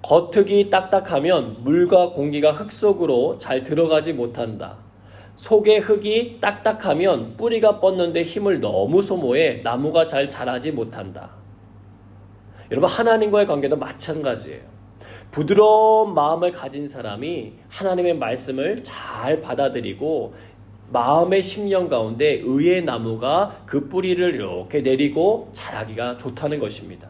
[SPEAKER 1] 겉흙이 딱딱하면 물과 공기가 흙 속으로 잘 들어가지 못한다. 속의 흙이 딱딱하면 뿌리가 뻗는데 힘을 너무 소모해 나무가 잘 자라지 못한다. 여러분, 하나님과의 관계도 마찬가지예요. 부드러운 마음을 가진 사람이 하나님의 말씀을 잘 받아들이고 마음의 심령 가운데 의의 나무가 그 뿌리를 이렇게 내리고 자라기가 좋다는 것입니다.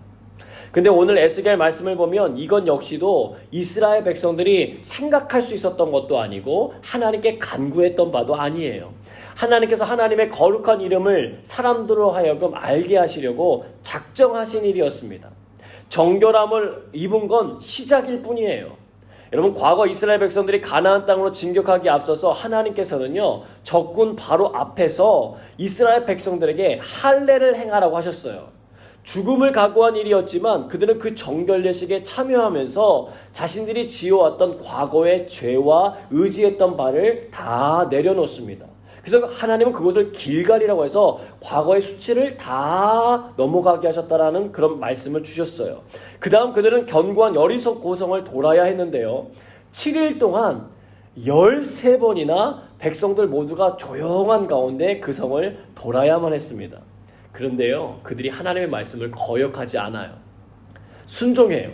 [SPEAKER 1] 근데 오늘 에스겔 말씀을 보면 이건 역시도 이스라엘 백성들이 생각할 수 있었던 것도 아니고 하나님께 간구했던 바도 아니에요. 하나님께서 하나님의 거룩한 이름을 사람들로 하여금 알게 하시려고 작정하신 일이었습니다. 정결함을 입은 건 시작일 뿐이에요. 여러분, 과거 이스라엘 백성들이 가나안 땅으로 진격하기에 앞서서 하나님께서는요, 적군 바로 앞에서 이스라엘 백성들에게 할례를 행하라고 하셨어요. 죽음을 각오한 일이었지만 그들은 그 정결례식에 참여하면서 자신들이 지어왔던 과거의 죄와 의지했던 바를 다 내려놓습니다. 그래서 하나님은 그것을 길갈이라고 해서 과거의 수치를 다 넘어가게 하셨다라는 그런 말씀을 주셨어요. 그 다음 그들은 견고한 여리석 고성을 돌아야 했는데요. 7일 동안 13번이나 백성들 모두가 조용한 가운데 그 성을 돌아야만 했습니다. 그런데요, 그들이 하나님의 말씀을 거역하지 않아요. 순종해요.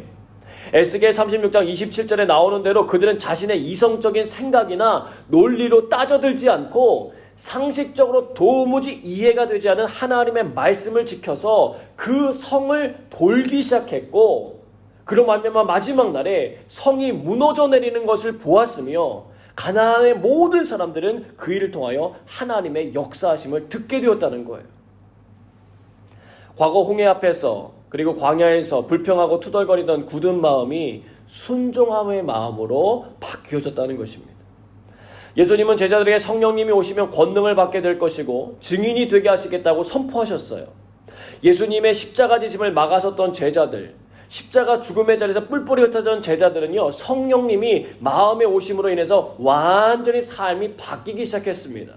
[SPEAKER 1] 에스겔 36장 27절에 나오는 대로 그들은 자신의 이성적인 생각이나 논리로 따져들지 않고 상식적으로 도무지 이해가 되지 않은 하나님의 말씀을 지켜서 그 성을 돌기 시작했고, 그로 말미암아 마지막 날에 성이 무너져 내리는 것을 보았으며 가나안의 모든 사람들은 그 일을 통하여 하나님의 역사하심을 듣게 되었다는 거예요. 과거 홍해 앞에서 그리고 광야에서 불평하고 투덜거리던 굳은 마음이 순종함의 마음으로 바뀌어졌다는 것입니다. 예수님은 제자들에게 성령님이 오시면 권능을 받게 될 것이고 증인이 되게 하시겠다고 선포하셨어요. 예수님의 십자가 지심을 막아섰던 제자들, 십자가 죽음의 자리에서 뿔뿔이 흩어졌던 제자들은요, 성령님이 마음에 오심으로 인해서 완전히 삶이 바뀌기 시작했습니다.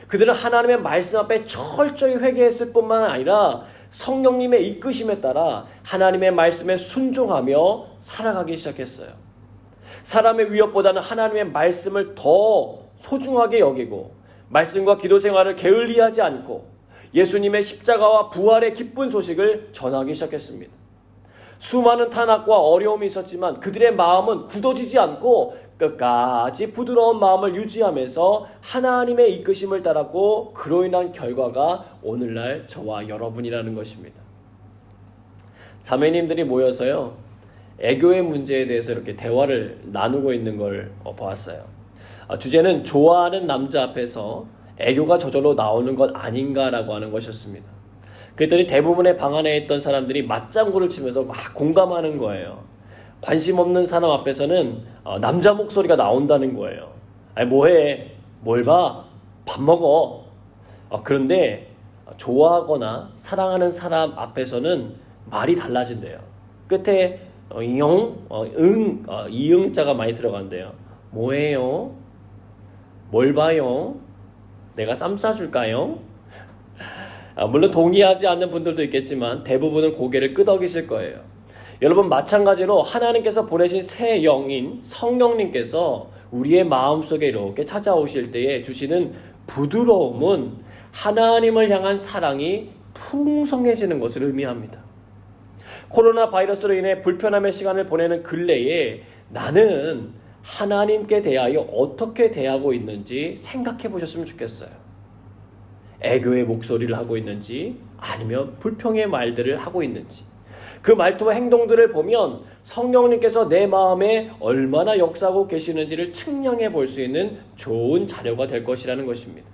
[SPEAKER 1] 그들은 하나님의 말씀 앞에 철저히 회개했을 뿐만 아니라 성령님의 이끄심에 따라 하나님의 말씀에 순종하며 살아가기 시작했어요. 사람의 위협보다는 하나님의 말씀을 더 소중하게 여기고 말씀과 기도 생활을 게을리하지 않고 예수님의 십자가와 부활의 기쁜 소식을 전하기 시작했습니다. 수많은 탄압과 어려움이 있었지만 그들의 마음은 굳어지지 않고 끝까지 부드러운 마음을 유지하면서 하나님의 이끄심을 따랐고 그로 인한 결과가 오늘날 저와 여러분이라는 것입니다. 자매님들이 모여서요, 애교의 문제에 대해서 이렇게 대화를 나누고 있는 걸 보았어요. 주제는 좋아하는 남자 앞에서 애교가 저절로 나오는 것 아닌가라고 하는 것이었습니다. 그랬더니 대부분의 방 안에 있던 사람들이 맞장구를 치면서 막 공감하는 거예요. 관심 없는 사람 앞에서는 남자 목소리가 나온다는 거예요. 아니 뭐해? 뭘 봐? 밥 먹어. 그런데 좋아하거나 사랑하는 사람 앞에서는 말이 달라진대요. 끝에 이응자가 많이 들어간대요. 뭐해요? 뭘 봐요? 내가 쌈 싸줄까요? 물론 동의하지 않는 분들도 있겠지만 대부분은 고개를 끄덕이실 거예요. 여러분, 마찬가지로 하나님께서 보내신 새 영인 성령님께서 우리의 마음속에 이렇게 찾아오실 때에 주시는 부드러움은 하나님을 향한 사랑이 풍성해지는 것을 의미합니다. 코로나 바이러스로 인해 불편함의 시간을 보내는 근래에 나는 하나님께 대하여 어떻게 대하고 있는지 생각해 보셨으면 좋겠어요. 애교의 목소리를 하고 있는지 아니면 불평의 말들을 하고 있는지, 그 말투와 행동들을 보면 성령님께서 내 마음에 얼마나 역사하고 계시는지를 측량해 볼 수 있는 좋은 자료가 될 것이라는 것입니다.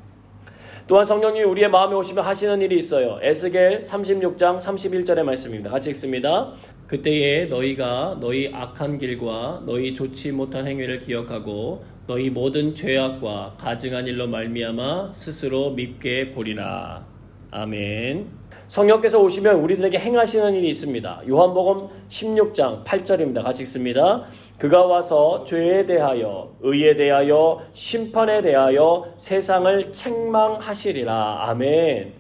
[SPEAKER 1] 또한 성령님이 우리의 마음에 오시면 하시는 일이 있어요. 에스겔 36장 31절의 말씀입니다. 같이 읽습니다. 그때에 너희가 너희 악한 길과 너희 좋지 못한 행위를 기억하고 너희 모든 죄악과 가증한 일로 말미암아 스스로 밉게 보리라. 아멘. 성령께서 오시면 우리들에게 행하시는 일이 있습니다. 요한복음 16장 8절입니다. 같이 읽습니다. 그가 와서 죄에 대하여 의에 대하여 심판에 대하여 세상을 책망하시리라. 아멘.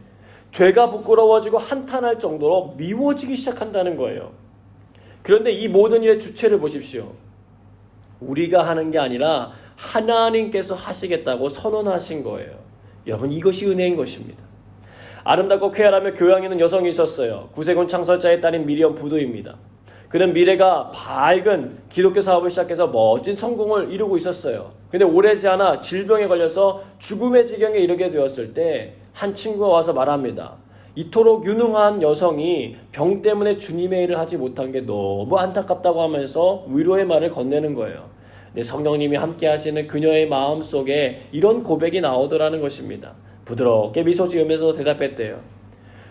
[SPEAKER 1] 죄가 부끄러워지고 한탄할 정도로 미워지기 시작한다는 거예요. 그런데 이 모든 일의 주체를 보십시오. 우리가 하는 게 아니라 하나님께서 하시겠다고 선언하신 거예요. 여러분, 이것이 은혜인 것입니다. 아름답고 쾌활하며 교양 있는 여성이 있었어요. 구세군 창설자의 딸인 미리엄 부도입니다. 그는 미래가 밝은 기독교 사업을 시작해서 멋진 성공을 이루고 있었어요. 근데 오래지 않아 질병에 걸려서 죽음의 지경에 이르게 되었을 때 한 친구가 와서 말합니다. 이토록 유능한 여성이 병 때문에 주님의 일을 하지 못한 게 너무 안타깝다고 하면서 위로의 말을 건네는 거예요. 근데 성령님이 함께 하시는 그녀의 마음 속에 이런 고백이 나오더라는 것입니다. 부드럽게 미소 지으면서 대답했대요.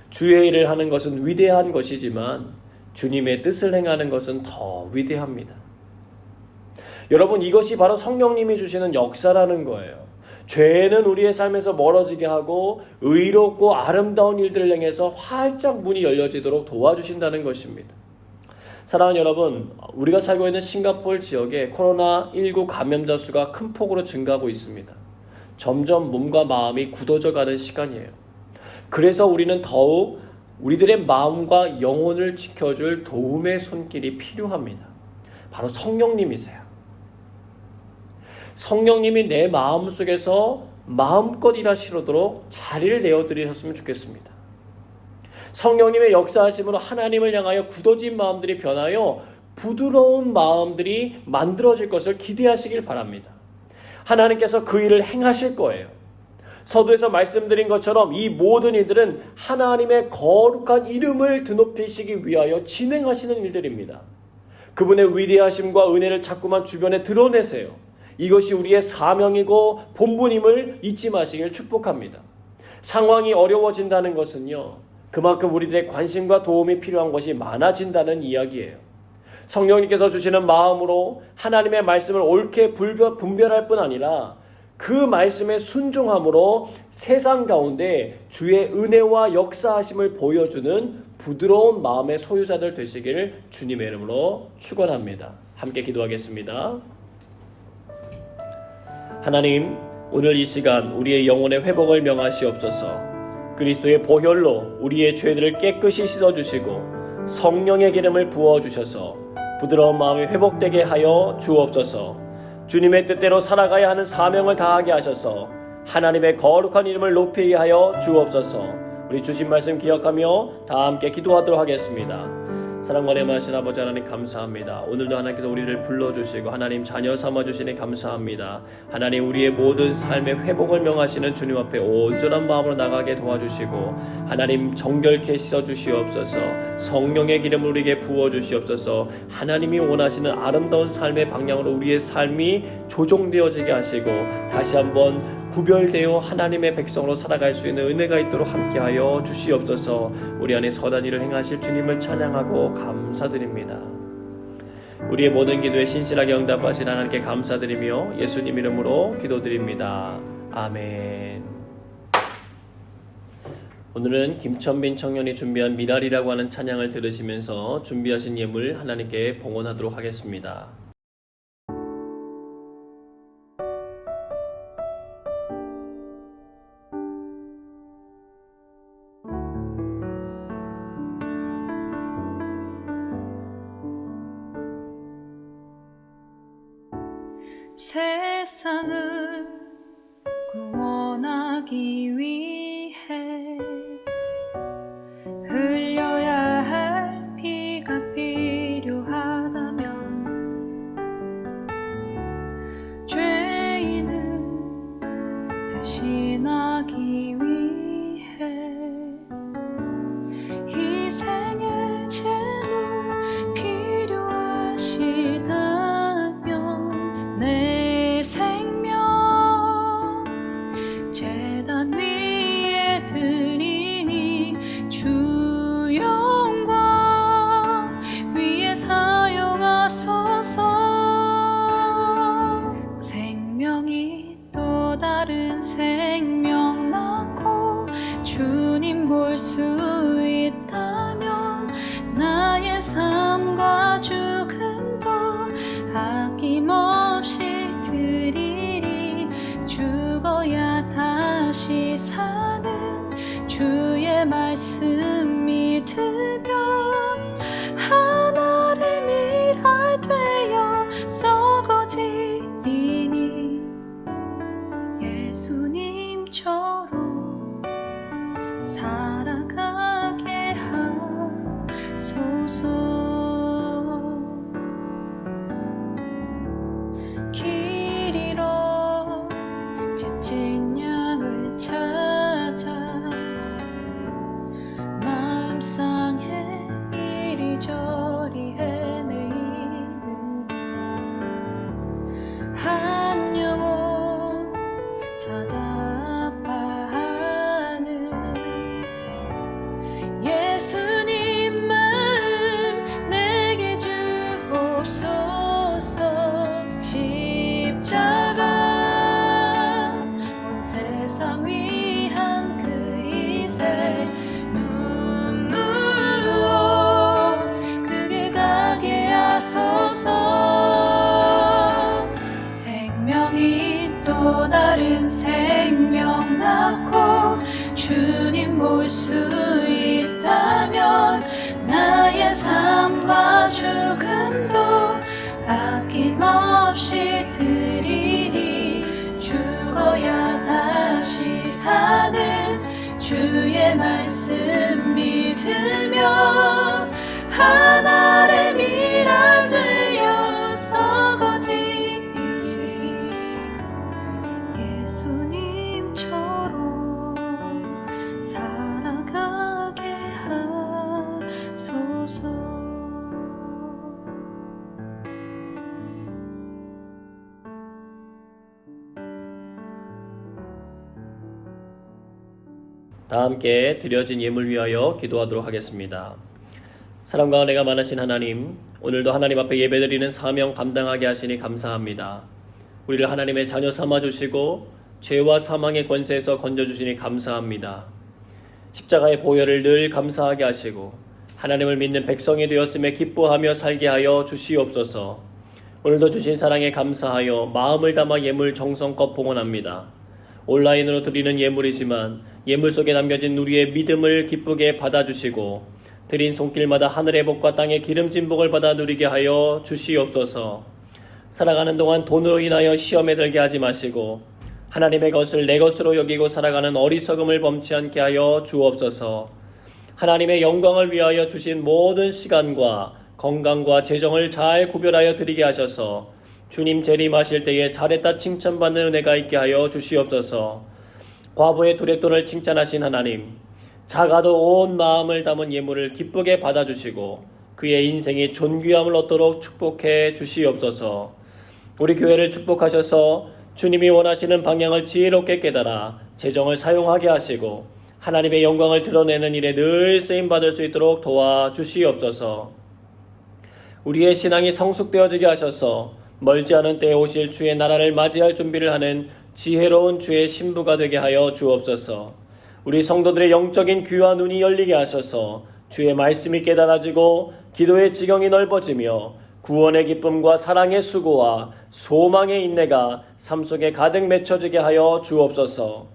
[SPEAKER 1] 주의 일을 하는 것은 위대한 것이지만 주님의 뜻을 행하는 것은 더 위대합니다. 여러분, 이것이 바로 성령님이 주시는 역사라는 거예요. 죄는 우리의 삶에서 멀어지게 하고 의롭고 아름다운 일들을 행해서 활짝 문이 열려지도록 도와주신다는 것입니다. 사랑하는 여러분, 우리가 살고 있는 싱가포르 지역에 코로나19 감염자 수가 큰 폭으로 증가하고 있습니다. 점점 몸과 마음이 굳어져가는 시간이에요. 그래서 우리는 더욱 우리들의 마음과 영혼을 지켜줄 도움의 손길이 필요합니다. 바로 성령님이세요. 성령님이 내 마음속에서 마음껏 일하시도록 자리를 내어드리셨으면 좋겠습니다. 성령님의 역사하심으로 하나님을 향하여 굳어진 마음들이 변하여 부드러운 마음들이 만들어질 것을 기대하시길 바랍니다. 하나님께서 그 일을 행하실 거예요. 서두에서 말씀드린 것처럼 이 모든 일들은 하나님의 거룩한 이름을 드높이시기 위하여 진행하시는 일들입니다. 그분의 위대하심과 은혜를 자꾸만 주변에 드러내세요. 이것이 우리의 사명이고 본분임을 잊지 마시길 축복합니다. 상황이 어려워진다는 것은요, 그만큼 우리들의 관심과 도움이 필요한 것이 많아진다는 이야기예요. 성령님께서 주시는 마음으로 하나님의 말씀을 옳게 분별할 뿐 아니라 그 말씀에 순종함으로 세상 가운데 주의 은혜와 역사하심을 보여주는 부드러운 마음의 소유자들 되시기를 주님의 이름으로 축원합니다. 함께 기도하겠습니다. 하나님, 오늘 이 시간 우리의 영혼의 회복을 명하시옵소서. 그리스도의 보혈로 우리의 죄들을 깨끗이 씻어주시고 성령의 기름을 부어주셔서 부드러운 마음이 회복되게 하여 주옵소서. 주님의 뜻대로 살아가야 하는 사명을 다하게 하셔서 하나님의 거룩한 이름을 높이게 하여 주옵소서. 우리 주신 말씀 기억하며 다 함께 기도하도록 하겠습니다. 사랑과 내마신 아버지 하나님 감사합니다. 오늘도 하나님께서 우리를 불러주시고 하나님 자녀 삼아주시니 감사합니다. 하나님 우리의 모든 삶의 회복을 명하시는 주님 앞에 온전한 마음으로 나가게 도와주시고 하나님 정결케 씻어주시옵소서. 성령의 기름을 우리에게 부어주시옵소서. 하나님이 원하시는 아름다운 삶의 방향으로 우리의 삶이 조종되어지게 하시고 다시 한번 구별되어 하나님의 백성으로 살아갈 수 있는 은혜가 있도록 함께하여 주시옵소서. 우리 안에 선한 일을 행하실 주님을 찬양하고 감사드립니다. 우리의 모든 기도에 신실하게 응답하신 하나님께 감사드리며 예수님 이름으로 기도드립니다. 아멘. 오늘은 김천빈 청년이 준비한 미랄이라고 하는 찬양을 들으시면서 준비하신 예물 하나님께 봉헌하도록 하겠습니다.
[SPEAKER 6] 세상을 구원하기 위해 흘려야 할 피가 필요하다면 죄인을 대신하기 위해 희생의 제물 필요하시다면 내 생명 제단 위에 드리니 주 영광 위에 사용하소서. 생명이 또 다른 생명 낳고 주님 볼 수 있다면 나의 삶과 죽음도 아낌없이 드리리. 죽어야 다시 사는 주의 말씀 믿으면 하늘의 미랄 되어 썩어지리니 예수님처럼 살아가게 하소서. 길 잃어 지친 양을 찾아 마음 상해 이리저리 헤매이는 한 영혼 찾아 아파하는 예수님 마음 내게 주옵소서. 십자가 온 세상 위한 그 희생 눈물로 그게 가게 하소서. 생명이 또 다른 생명 낳고 주님 볼 수 있다면 나의 삶과 죽음도 아낌없이 드리리. 죽어야 다시 사는 주의 말씀 믿으면 하늘의 미랄 되어 썩어지리. 예수님처럼 살아가게 하소서.
[SPEAKER 1] 다 함께 드려진 예물 위하여 기도하도록 하겠습니다. 사랑과 은혜가 많으신 하나님, 오늘도 하나님 앞에 예배드리는 사명 감당하게 하시니 감사합니다. 우리를 하나님의 자녀 삼아주시고 죄와 사망의 권세에서 건져주시니 감사합니다. 십자가의 보혈을 늘 감사하게 하시고 하나님을 믿는 백성이 되었음에 기뻐하며 살게 하여 주시옵소서. 오늘도 주신 사랑에 감사하여 마음을 담아 예물 정성껏 봉헌합니다. 온라인으로 드리는 예물이지만 예물 속에 남겨진 우리의 믿음을 기쁘게 받아주시고 드린 손길마다 하늘의 복과 땅의 기름진 복을 받아 누리게 하여 주시옵소서. 살아가는 동안 돈으로 인하여 시험에 들게 하지 마시고 하나님의 것을 내 것으로 여기고 살아가는 어리석음을 범치 않게 하여 주옵소서. 하나님의 영광을 위하여 주신 모든 시간과 건강과 재정을 잘 구별하여 드리게 하셔서 주님 재림하실 때에 잘했다 칭찬받는 은혜가 있게 하여 주시옵소서. 과부의 두레돈을 칭찬하신 하나님, 작아도 온 마음을 담은 예물을 기쁘게 받아주시고 그의 인생이 존귀함을 얻도록 축복해 주시옵소서. 우리 교회를 축복하셔서 주님이 원하시는 방향을 지혜롭게 깨달아 재정을 사용하게 하시고 하나님의 영광을 드러내는 일에 늘 쓰임받을 수 있도록 도와주시옵소서. 우리의 신앙이 성숙되어지게 하셔서 멀지 않은 때에 오실 주의 나라를 맞이할 준비를 하는 지혜로운 주의 신부가 되게 하여 주옵소서. 우리 성도들의 영적인 귀와 눈이 열리게 하셔서 주의 말씀이 깨달아지고 기도의 지경이 넓어지며 구원의 기쁨과 사랑의 수고와 소망의 인내가 삶 속에 가득 맺혀지게 하여 주옵소서.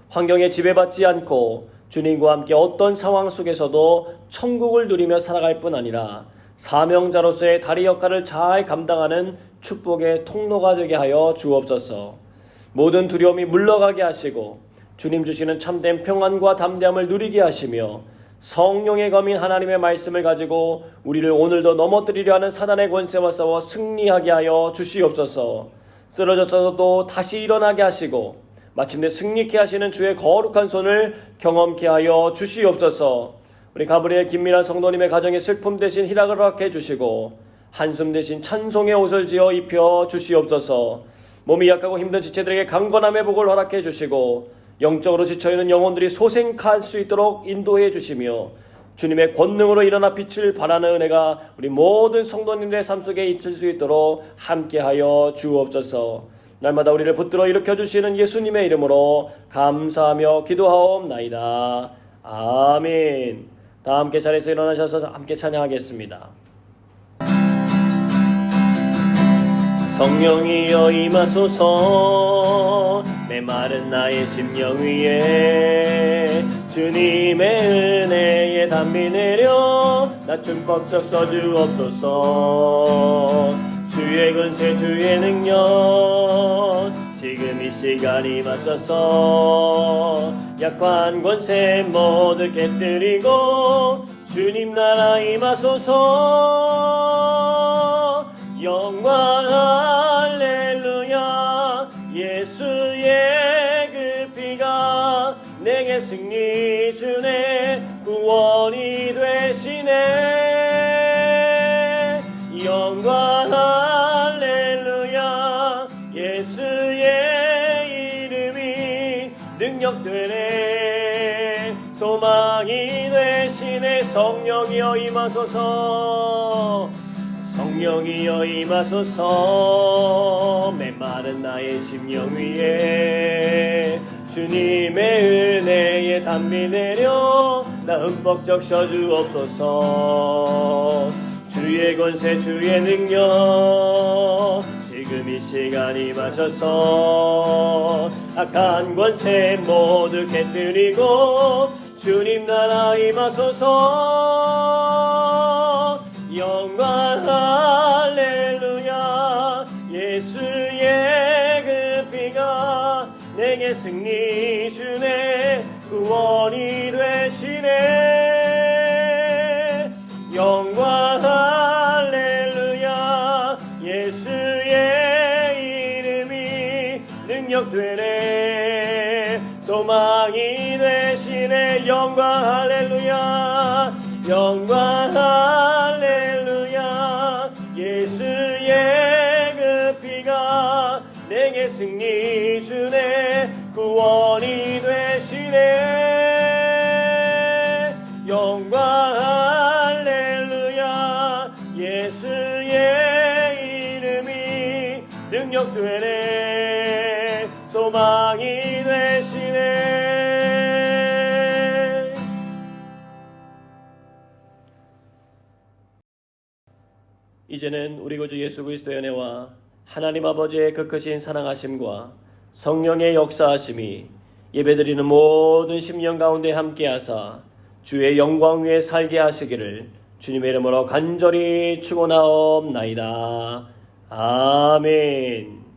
[SPEAKER 1] 환경에 지배받지 않고 주님과 함께 어떤 상황 속에서도 천국을 누리며 살아갈 뿐 아니라 사명자로서의 다리 역할을 잘 감당하는 축복의 통로가 되게 하여 주옵소서. 모든 두려움이 물러가게 하시고 주님 주시는 참된 평안과 담대함을 누리게 하시며 성령의 검인 하나님의 말씀을 가지고 우리를 오늘도 넘어뜨리려 하는 사단의 권세와 싸워 승리하게 하여 주시옵소서. 쓰러졌어도 다시 일어나게 하시고 마침내 승리케 하시는 주의 거룩한 손을 경험케 하여 주시옵소서. 우리 가브리엘 김민환 성도님의 가정에 슬픔 대신 희락을 허락해 주시고 한숨 대신 찬송의 옷을 지어 입혀 주시옵소서. 몸이 약하고 힘든 지체들에게 강건함의 복을 허락해 주시고 영적으로 지쳐있는 영혼들이 소생할 수 있도록 인도해 주시며 주님의 권능으로 일어나 빛을 발하는 은혜가 우리 모든 성도님들의 삶 속에 있을 수 있도록 함께하여 주옵소서. 날마다 우리를 붙들어 일으켜 주시는 예수님의 이름으로 감사하며 기도하옵나이다. 아멘. 다 함께 자리에서 일어나셔서 함께 찬양하겠습니다. 성령이여 임하소서. 메마른 나의 심령 위에 주님의 은혜에 담비 내려 낮춘 법석 써주옵소서. 주의 권세 주의 능력 지금 이 시간 임하소서. 약한 권세 모두 깨뜨리고 주님 나라 임하소서. 영광 할렐루야. 예수의 그 피가 내게 승리 주네. 구원이 되시네. 영광 할렐루야. 예수의 이름이 능력되네. 소망이 되시네. 성령이여 임하소서. 성령이여 임하소서. 메마른 나의 심령 위에 주님의 은혜에 담비 내려 나 흠뻑 적셔 주옵소서. 주의 권세 주의 능력 지금 이 시간 임하셔서 악한 권세 모두 깨뜨리고 주님 나라 임하소서. 영광 할렐루야. 예수의 그 피가 내게 승리 주네. 구원이 되시네. 영광 할렐루야. 예수의 이름이 능력되네. 소망이 되시네. 영광 할렐루야. 영광 할렐루야. 예수의 그 피가 내게 승리 주네. 구원이 되시네. 소망이 되시네. 이제는 우리 구주 예수 그리스도의 은혜와 하나님 아버지의 그 크신 사랑하심과 성령의 역사하심이 예배드리는 모든 심령 가운데 함께하사 주의 영광 위에 살게 하시기를 주님의 이름으로 간절히 축원하옵나이다. 아멘.